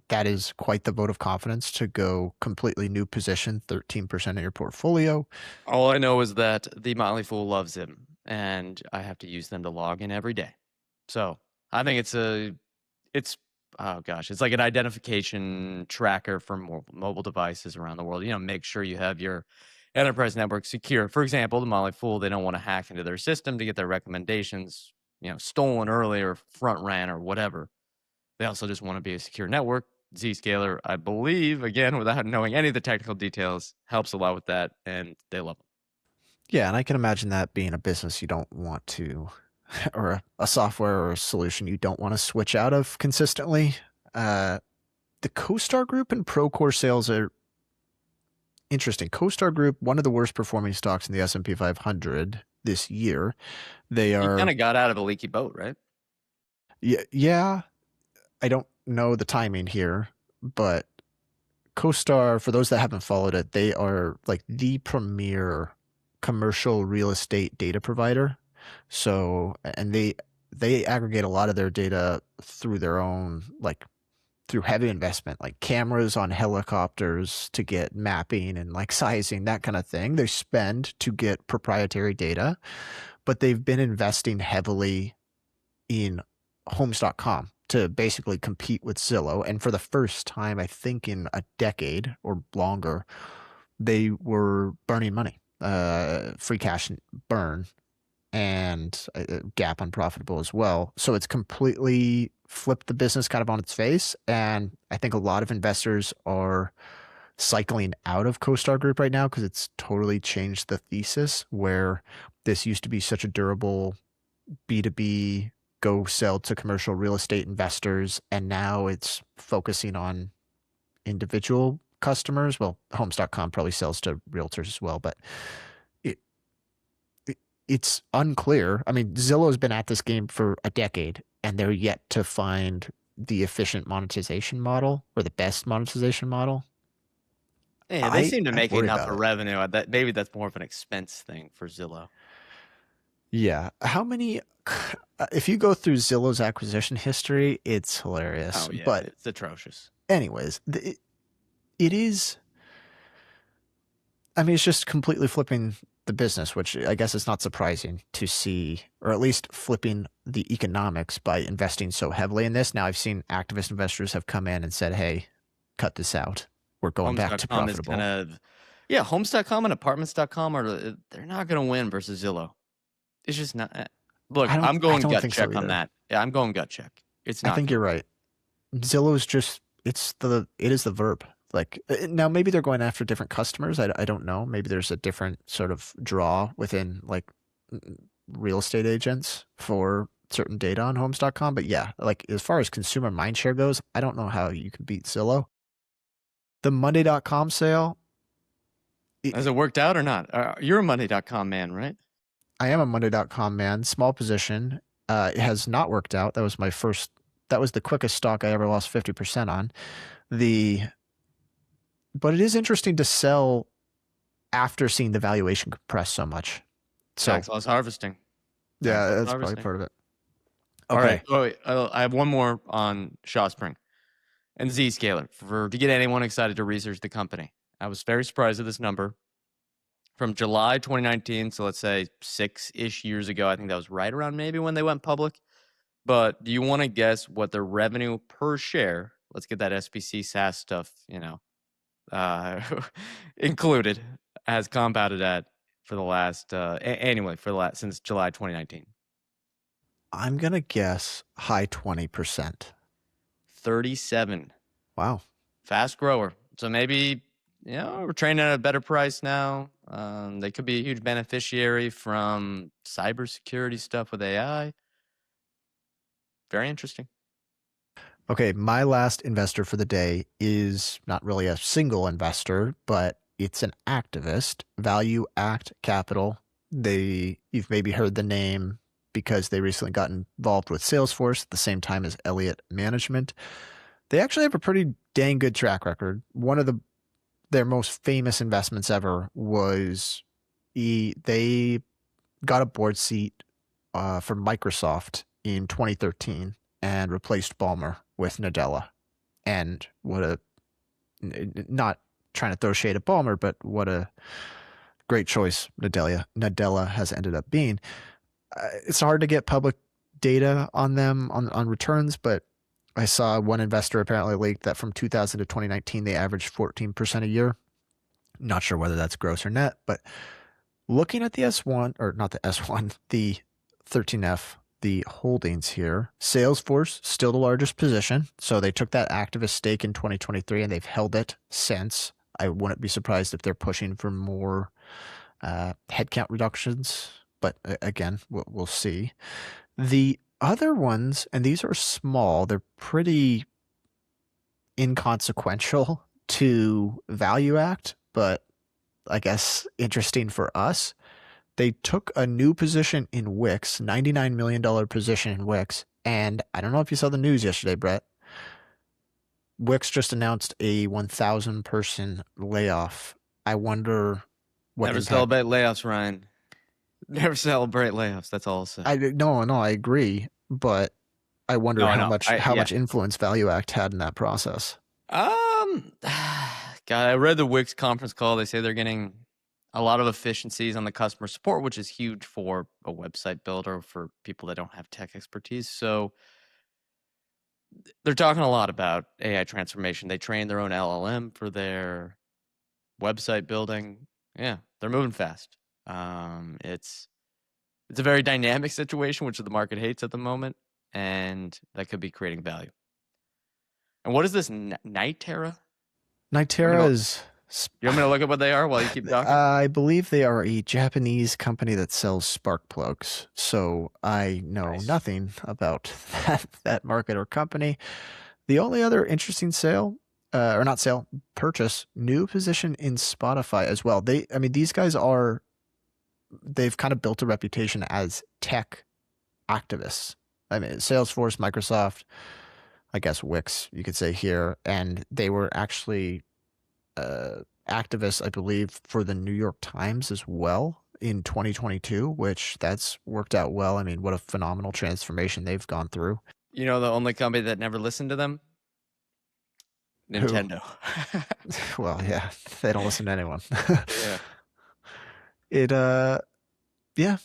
S4: that is quite the vote of confidence to go completely new position, 13% of your portfolio.
S3: All I know is that the Motley Fool loves him, and I have to use them to log in every day. So I think it's like an identification tracker for mobile devices around the world. Make sure you have your enterprise network secure. For example, the Motley Fool, they don't want to hack into their system to get their recommendations, stolen early or front ran or whatever. They also just want to be a secure network. Zscaler, I believe, again, without knowing any of the technical details, helps a lot with that, and they love them.
S4: Yeah, and I can imagine that being a business you don't want to, or a software or a solution you don't want to switch out of consistently. The CoStar Group and Procore sales are interesting. CoStar Group, one of the worst performing stocks in the S&P 500 this year. They are
S3: kind of got out of a leaky boat, right?
S4: Yeah. I don't know the timing here, but CoStar, for those that haven't followed it, they are like the premier commercial real estate data provider. So, and they aggregate a lot of their data through their own, like through heavy investment, like cameras on helicopters to get mapping and like sizing, that kind of thing. They spend to get proprietary data, but they've been investing heavily in homes.com to basically compete with Zillow. And for the first time, I think in a decade or longer, they were burning money, free cash burn, and gap unprofitable as well. So it's completely flipped the business kind of on its face. And I think a lot of investors are cycling out of CoStar Group right now because it's totally changed the thesis, where this used to be such a durable B2B go sell to commercial real estate investors, and now it's focusing on individual customers. Well, homes.com probably sells to realtors as well, but it's unclear. I mean, Zillow's been at this game for a decade, and they're yet to find the efficient monetization model or the best monetization model.
S3: Yeah, they seem to make
S4: worry
S3: enough
S4: about
S3: for
S4: it.
S3: revenue. Maybe that's more of an expense thing for Zillow.
S4: Yeah. How many, if you go through Zillow's acquisition history, it's hilarious.
S3: Oh, yeah,
S4: But
S3: it's atrocious.
S4: anyways, it is, I mean, it's just completely flipping the business, which I guess is not surprising to see, or at least flipping the economics by investing so heavily in this. Now, I've seen activist investors have come in and said, hey, cut this out. We're going back to
S3: Homes.com is
S4: profitable.
S3: Homes.com and Apartments.com they're not going to win versus Zillow. It's just not. Look, I'm going
S4: don't
S3: gut
S4: think so
S3: check on
S4: either.
S3: that. Yeah, I'm going gut check. It's not.
S4: I think you're right. Zillow is just, it is the verb. Like, now maybe they're going after different customers. I don't know. Maybe there's a different sort of draw within like real estate agents for certain data on homes.com. But yeah, like as far as consumer mindshare goes, I don't know how you can beat Zillow. The Monday.com sale.
S3: Has it worked out or not? You're a Monday.com man, right?
S4: I am a Monday.com man. Small position. It has not worked out. That was the quickest stock I ever lost 50% on. But it is interesting to sell after seeing the valuation compress so much. So
S3: Tax loss harvesting.
S4: yeah,
S3: Tax loss
S4: that's probably
S3: harvesting.
S4: part of it.
S3: All
S4: Okay.
S3: right. Oh, wait. I have one more on Shaw Spring and Zscaler to get anyone excited to research the company. I was very surprised at this number. From July 2019, so let's say 6-ish years ago, I think that was right around maybe when they went public. But do you want to guess what their revenue per share, let's get that SPC SaaS stuff, included, has compounded at for the last, since July 2019?
S4: I'm going to guess high 20%.
S3: 37.
S4: Wow.
S3: Fast grower. So maybe, we're trading at a better price now. They could be a huge beneficiary from cybersecurity stuff with AI. Very interesting.
S4: Okay, my last investor for the day is not really a single investor, but it's an activist, Value Act Capital. You've maybe heard the name because they recently got involved with Salesforce at the same time as Elliott Management. They actually have a pretty dang good track record. One of their most famous investments ever was they got a board seat for Microsoft in 2013 and replaced Ballmer with Nadella. And not trying to throw shade at Ballmer, but what a great choice Nadella has ended up being. It's hard to get public data on them on returns, but I saw one investor apparently leaked that from 2000 to 2019, they averaged 14% a year. Not sure whether that's gross or net, but looking at the S1, or not the S1, the 13F, the holdings here, Salesforce, still the largest position. So they took that activist stake in 2023 and they've held it since. I wouldn't be surprised if they're pushing for more headcount reductions, but again, we'll see. The other ones, and these are small, they're pretty inconsequential to Value Act, but I guess interesting for us. They took a new position in Wix, $99 million position in Wix. And I don't know if you saw the news yesterday, Brett. Wix just announced a 1,000 person layoff. I wonder what
S3: Never
S4: impact.
S3: celebrate layoffs, Ryan. Never celebrate layoffs. That's all I'll say.
S4: No, I agree. But I wonder how much influence Value Act had in that process.
S3: God, I read the Wix conference call. They say they're getting a lot of efficiencies on the customer support, which is huge for a website builder, for people that don't have tech expertise. So they're talking a lot about AI transformation. They train their own LLM for their website building. Yeah, they're moving fast. It's a very dynamic situation, which the market hates at the moment, and that could be creating value. And what is this Nitera?
S4: Nitera is...
S3: You want me to look at what they are while you keep talking?
S4: I believe they are a Japanese company that sells spark plugs. So I know nothing about that market or company. The only other interesting purchase, new position in Spotify as well. These guys they've kind of built a reputation as tech activists. Salesforce, Microsoft, I guess Wix, you could say here, and they were actually activists, I believe, for the New York Times as well in 2022, which that's worked out well. What a phenomenal transformation they've gone through.
S3: The only company that never listened to them? Nintendo.
S4: Well, yeah, they don't listen to anyone.
S3: Yeah.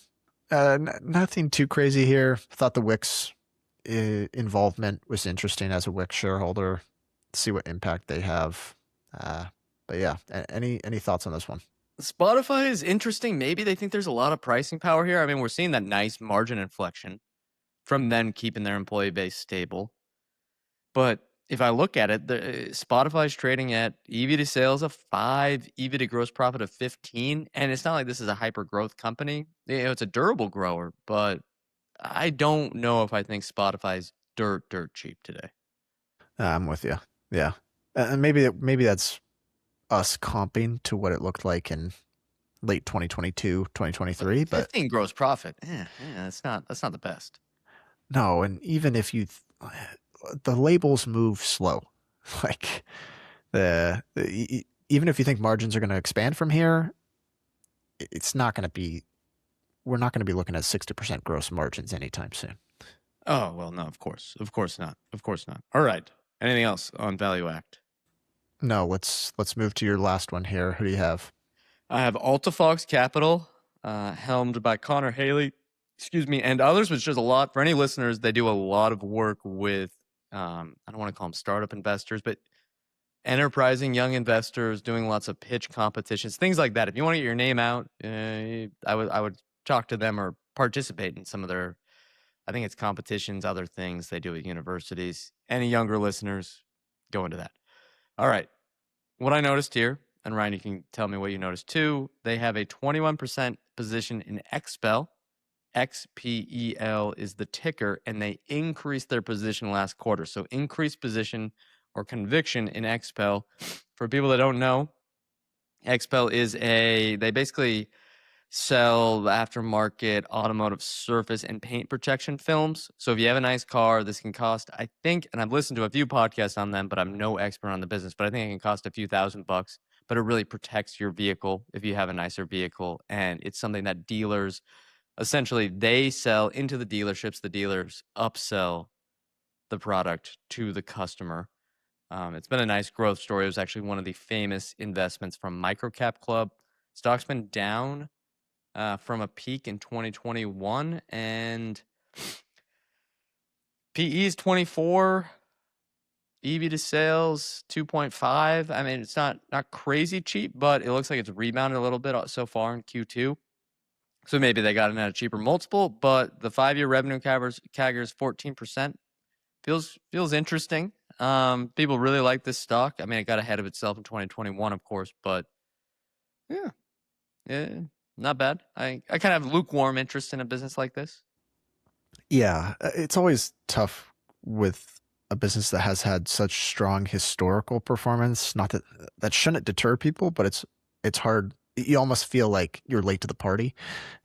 S4: Nothing too crazy here. Thought the Wix involvement was interesting as a Wix shareholder. See what impact they have. But yeah, any thoughts on this one?
S3: Spotify is interesting. Maybe they think there's a lot of pricing power here. We're seeing that nice margin inflection from them keeping their employee base stable. But if I look at it, Spotify is trading at EV to sales of 5, EV to gross profit of 15. And it's not like this is a hyper growth company. It's a durable grower, but I don't know if I think Spotify is dirt cheap today.
S4: I'm with you. Yeah. And maybe that's us comping to what it looked like in late 2022, 2023. But
S3: 15 gross profit. Yeah, that's not the best.
S4: No, and even if the labels move slow, like even if you think margins are going to expand from here, it's not going to be. We're not going to be looking at 60% gross margins anytime soon.
S3: Oh, well, no, of course not. Of course not. All right. Anything else on Value Act?
S4: No, let's move to your last one here. Who do you have?
S3: I have Akre Capital, helmed by Connor Haley, and others, which does a lot. For any listeners, they do a lot of work with, I don't want to call them startup investors, but enterprising young investors doing lots of pitch competitions, things like that. If you want to get your name out, I would talk to them or participate in some of their, I think it's competitions, other things they do at universities. Any younger listeners, go into that. All right. What I noticed here, and Ryan, you can tell me what you noticed too, they have a 21% position in XPEL. XPEL is the ticker, and they increased their position last quarter. So increased position or conviction in XPEL. For people that don't know, XPEL is they basically sell aftermarket automotive surface and paint protection films. So if you have a nice car, this can cost, I think, and I've listened to a few podcasts on them, but I'm no expert on the business, but I think it can cost a few $1,000s, but it really protects your vehicle if you have a nicer vehicle. And it's something that dealers, essentially, they sell into the dealerships. The dealers upsell the product to the customer. It's been a nice growth story. It was actually one of the famous investments from Microcap Club. Stock's been down from a peak in 2021, and PE is 24, EV to sales 2.5. I mean, it's not crazy cheap, but it looks like it's rebounded a little bit so far in Q2. So maybe they got it at a cheaper multiple, but the 5-year revenue CAGR is 14%. Feels interesting. People really like this stock. I mean, it got ahead of itself in 2021, of course, but yeah, not bad. I kind of have lukewarm interest in a business like this.
S4: Yeah, it's always tough with a business that has had such strong historical performance. Not that shouldn't deter people, but it's hard. You almost feel like you're late to the party.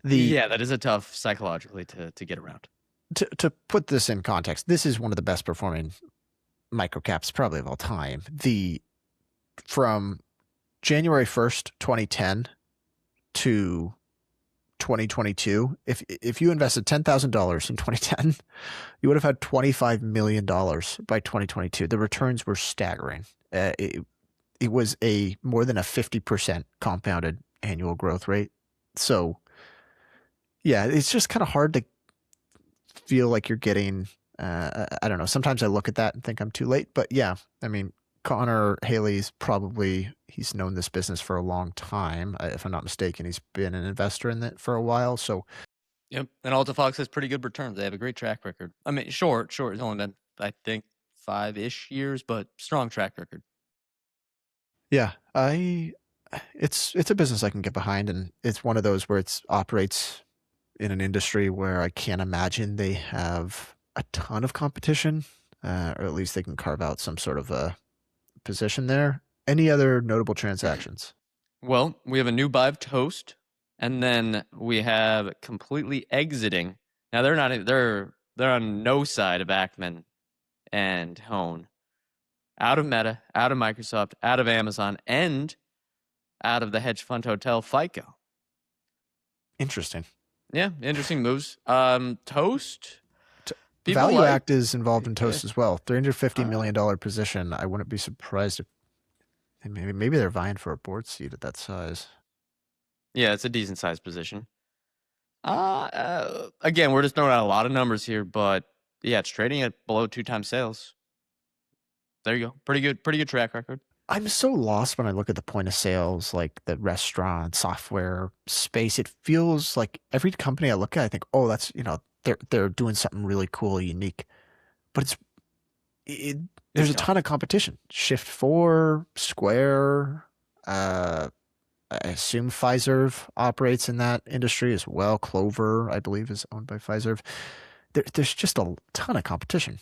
S3: Yeah, that is a tough psychologically to get around.
S4: To put this in context, this is one of the best performing microcaps probably of all time. From January 1st, 2010 to 2022, if you invested $10,000 in 2010, you would have had $25 million by 2022. The returns were staggering. It was more than a 50% compounded annual growth rate. So yeah, it's just kind of hard to feel like you're getting, I don't know. Sometimes I look at that and think I'm too late, but yeah, I mean, Connor Haley's he's known this business for a long time. If I'm not mistaken, he's been an investor in it for a while. So,
S3: yep. And Altifox has pretty good returns. They have a great track record. I mean, short. It's only been, I think, 5-ish years, but strong track record.
S4: Yeah, it's a business I can get behind, and it's one of those where it operates in an industry where I can't imagine they have a ton of competition, or at least they can carve out some sort of a position there. Any other notable transactions?
S3: Well, we have a new buy of Toast, and then we have completely exiting. Now they're on no side of Ackman and Hone. Out of Meta, out of Microsoft, out of Amazon, and out of the hedge fund hotel FICO.
S4: Interesting.
S3: Yeah, interesting moves. Toast.
S4: Value Act is involved in Toast as well. $350 million position. I wouldn't be surprised if maybe they're vying for a board seat at that size.
S3: Yeah, it's a decent sized position. Again, we're just throwing out a lot of numbers here, but yeah, it's trading at below 2x sales. There you go. Pretty good track record.
S4: I'm so lost when I look at the point of sales, like the restaurant software space. It feels like every company I look at, I think, oh, that's, they're doing something really cool, unique. But there's a ton of competition. Shift4, Square, I assume Fiserv operates in that industry as well. Clover, I believe, is owned by Fiserv. There's just a ton of competition.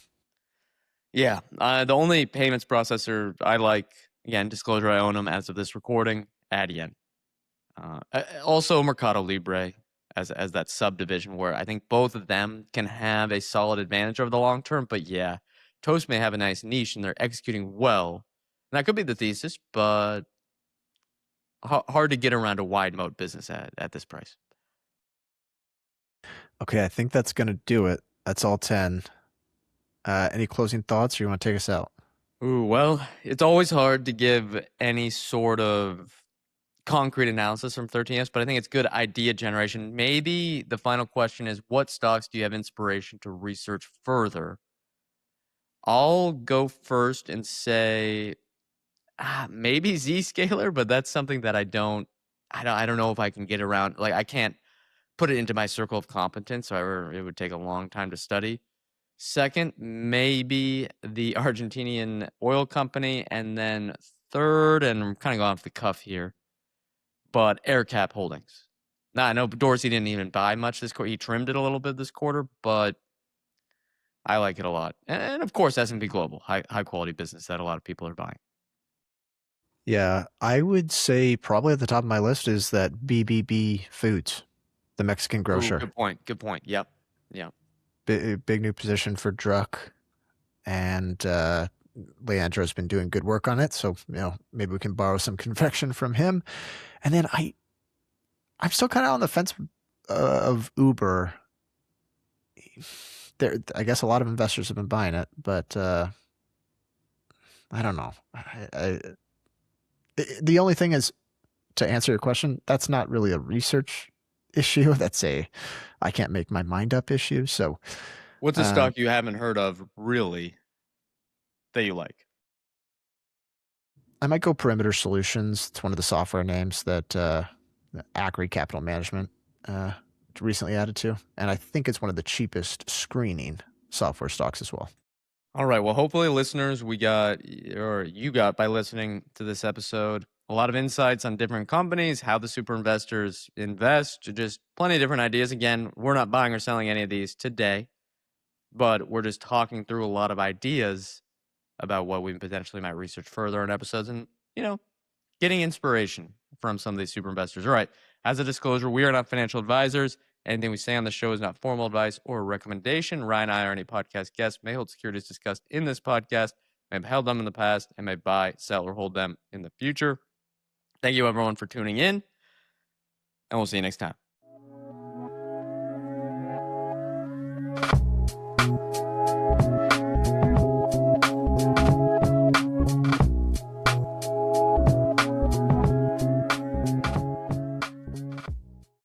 S3: Yeah. The only payments processor I like, again, disclosure, I own them as of this recording, Adyen. Also Mercado Libre as that subdivision where I think both of them can have a solid advantage over the long term. But yeah, Toast may have a nice niche and they're executing well. And that could be the thesis, but hard to get around a wide moat business at this price.
S4: Okay, I think that's going to do it. That's all 10. Any closing thoughts, or you want to take us out?
S3: Ooh, well, it's always hard to give any sort of concrete analysis from 13Fs, but I think it's good idea generation. Maybe the final question is, what stocks do you have inspiration to research further? I'll go first and say maybe Zscaler, but that's something that I don't know if I can get around. Like, I can't put it into my circle of competence, so it would take a long time to study. Second, maybe the Argentinian oil company, and then third, and I'm kind of going off the cuff here, but AirCap Holdings. Now, I know Dorsey didn't even buy much this quarter. He trimmed it a little bit this quarter, but I like it a lot. And of course, S&P Global, high quality business that a lot of people are buying.
S4: Yeah, I would say probably at the top of my list is that BBB Foods, the Mexican grocer.
S3: Ooh, good point. Yep.
S4: Big new position for Druck, and Leandro's been doing good work on it, so maybe we can borrow some convection from him. And then I'm still kind of on the fence of Uber. I guess a lot of investors have been buying it, but I don't know. The only thing is, to answer your question, that's not really a research issue. That's I can't make my mind up issue. So
S3: what's a stock you haven't heard of really that you like?
S4: I might go Perimeter Solutions. It's one of the software names that Akre Capital Management recently added to. And I think it's one of the cheapest screening software stocks as well.
S3: All right. Well, hopefully, listeners, you got by listening to this episode a lot of insights on different companies, how the super investors invest, just plenty of different ideas. Again, we're not buying or selling any of these today, but we're just talking through a lot of ideas about what we potentially might research further in episodes and, getting inspiration from some of these super investors. All right. As a disclosure, we are not financial advisors. Anything we say on the show is not formal advice or a recommendation. Ryan and I or any podcast guests may hold securities discussed in this podcast, may have held them in the past, and may buy, sell, or hold them in the future. Thank you, everyone, for tuning in, and we'll see you next time.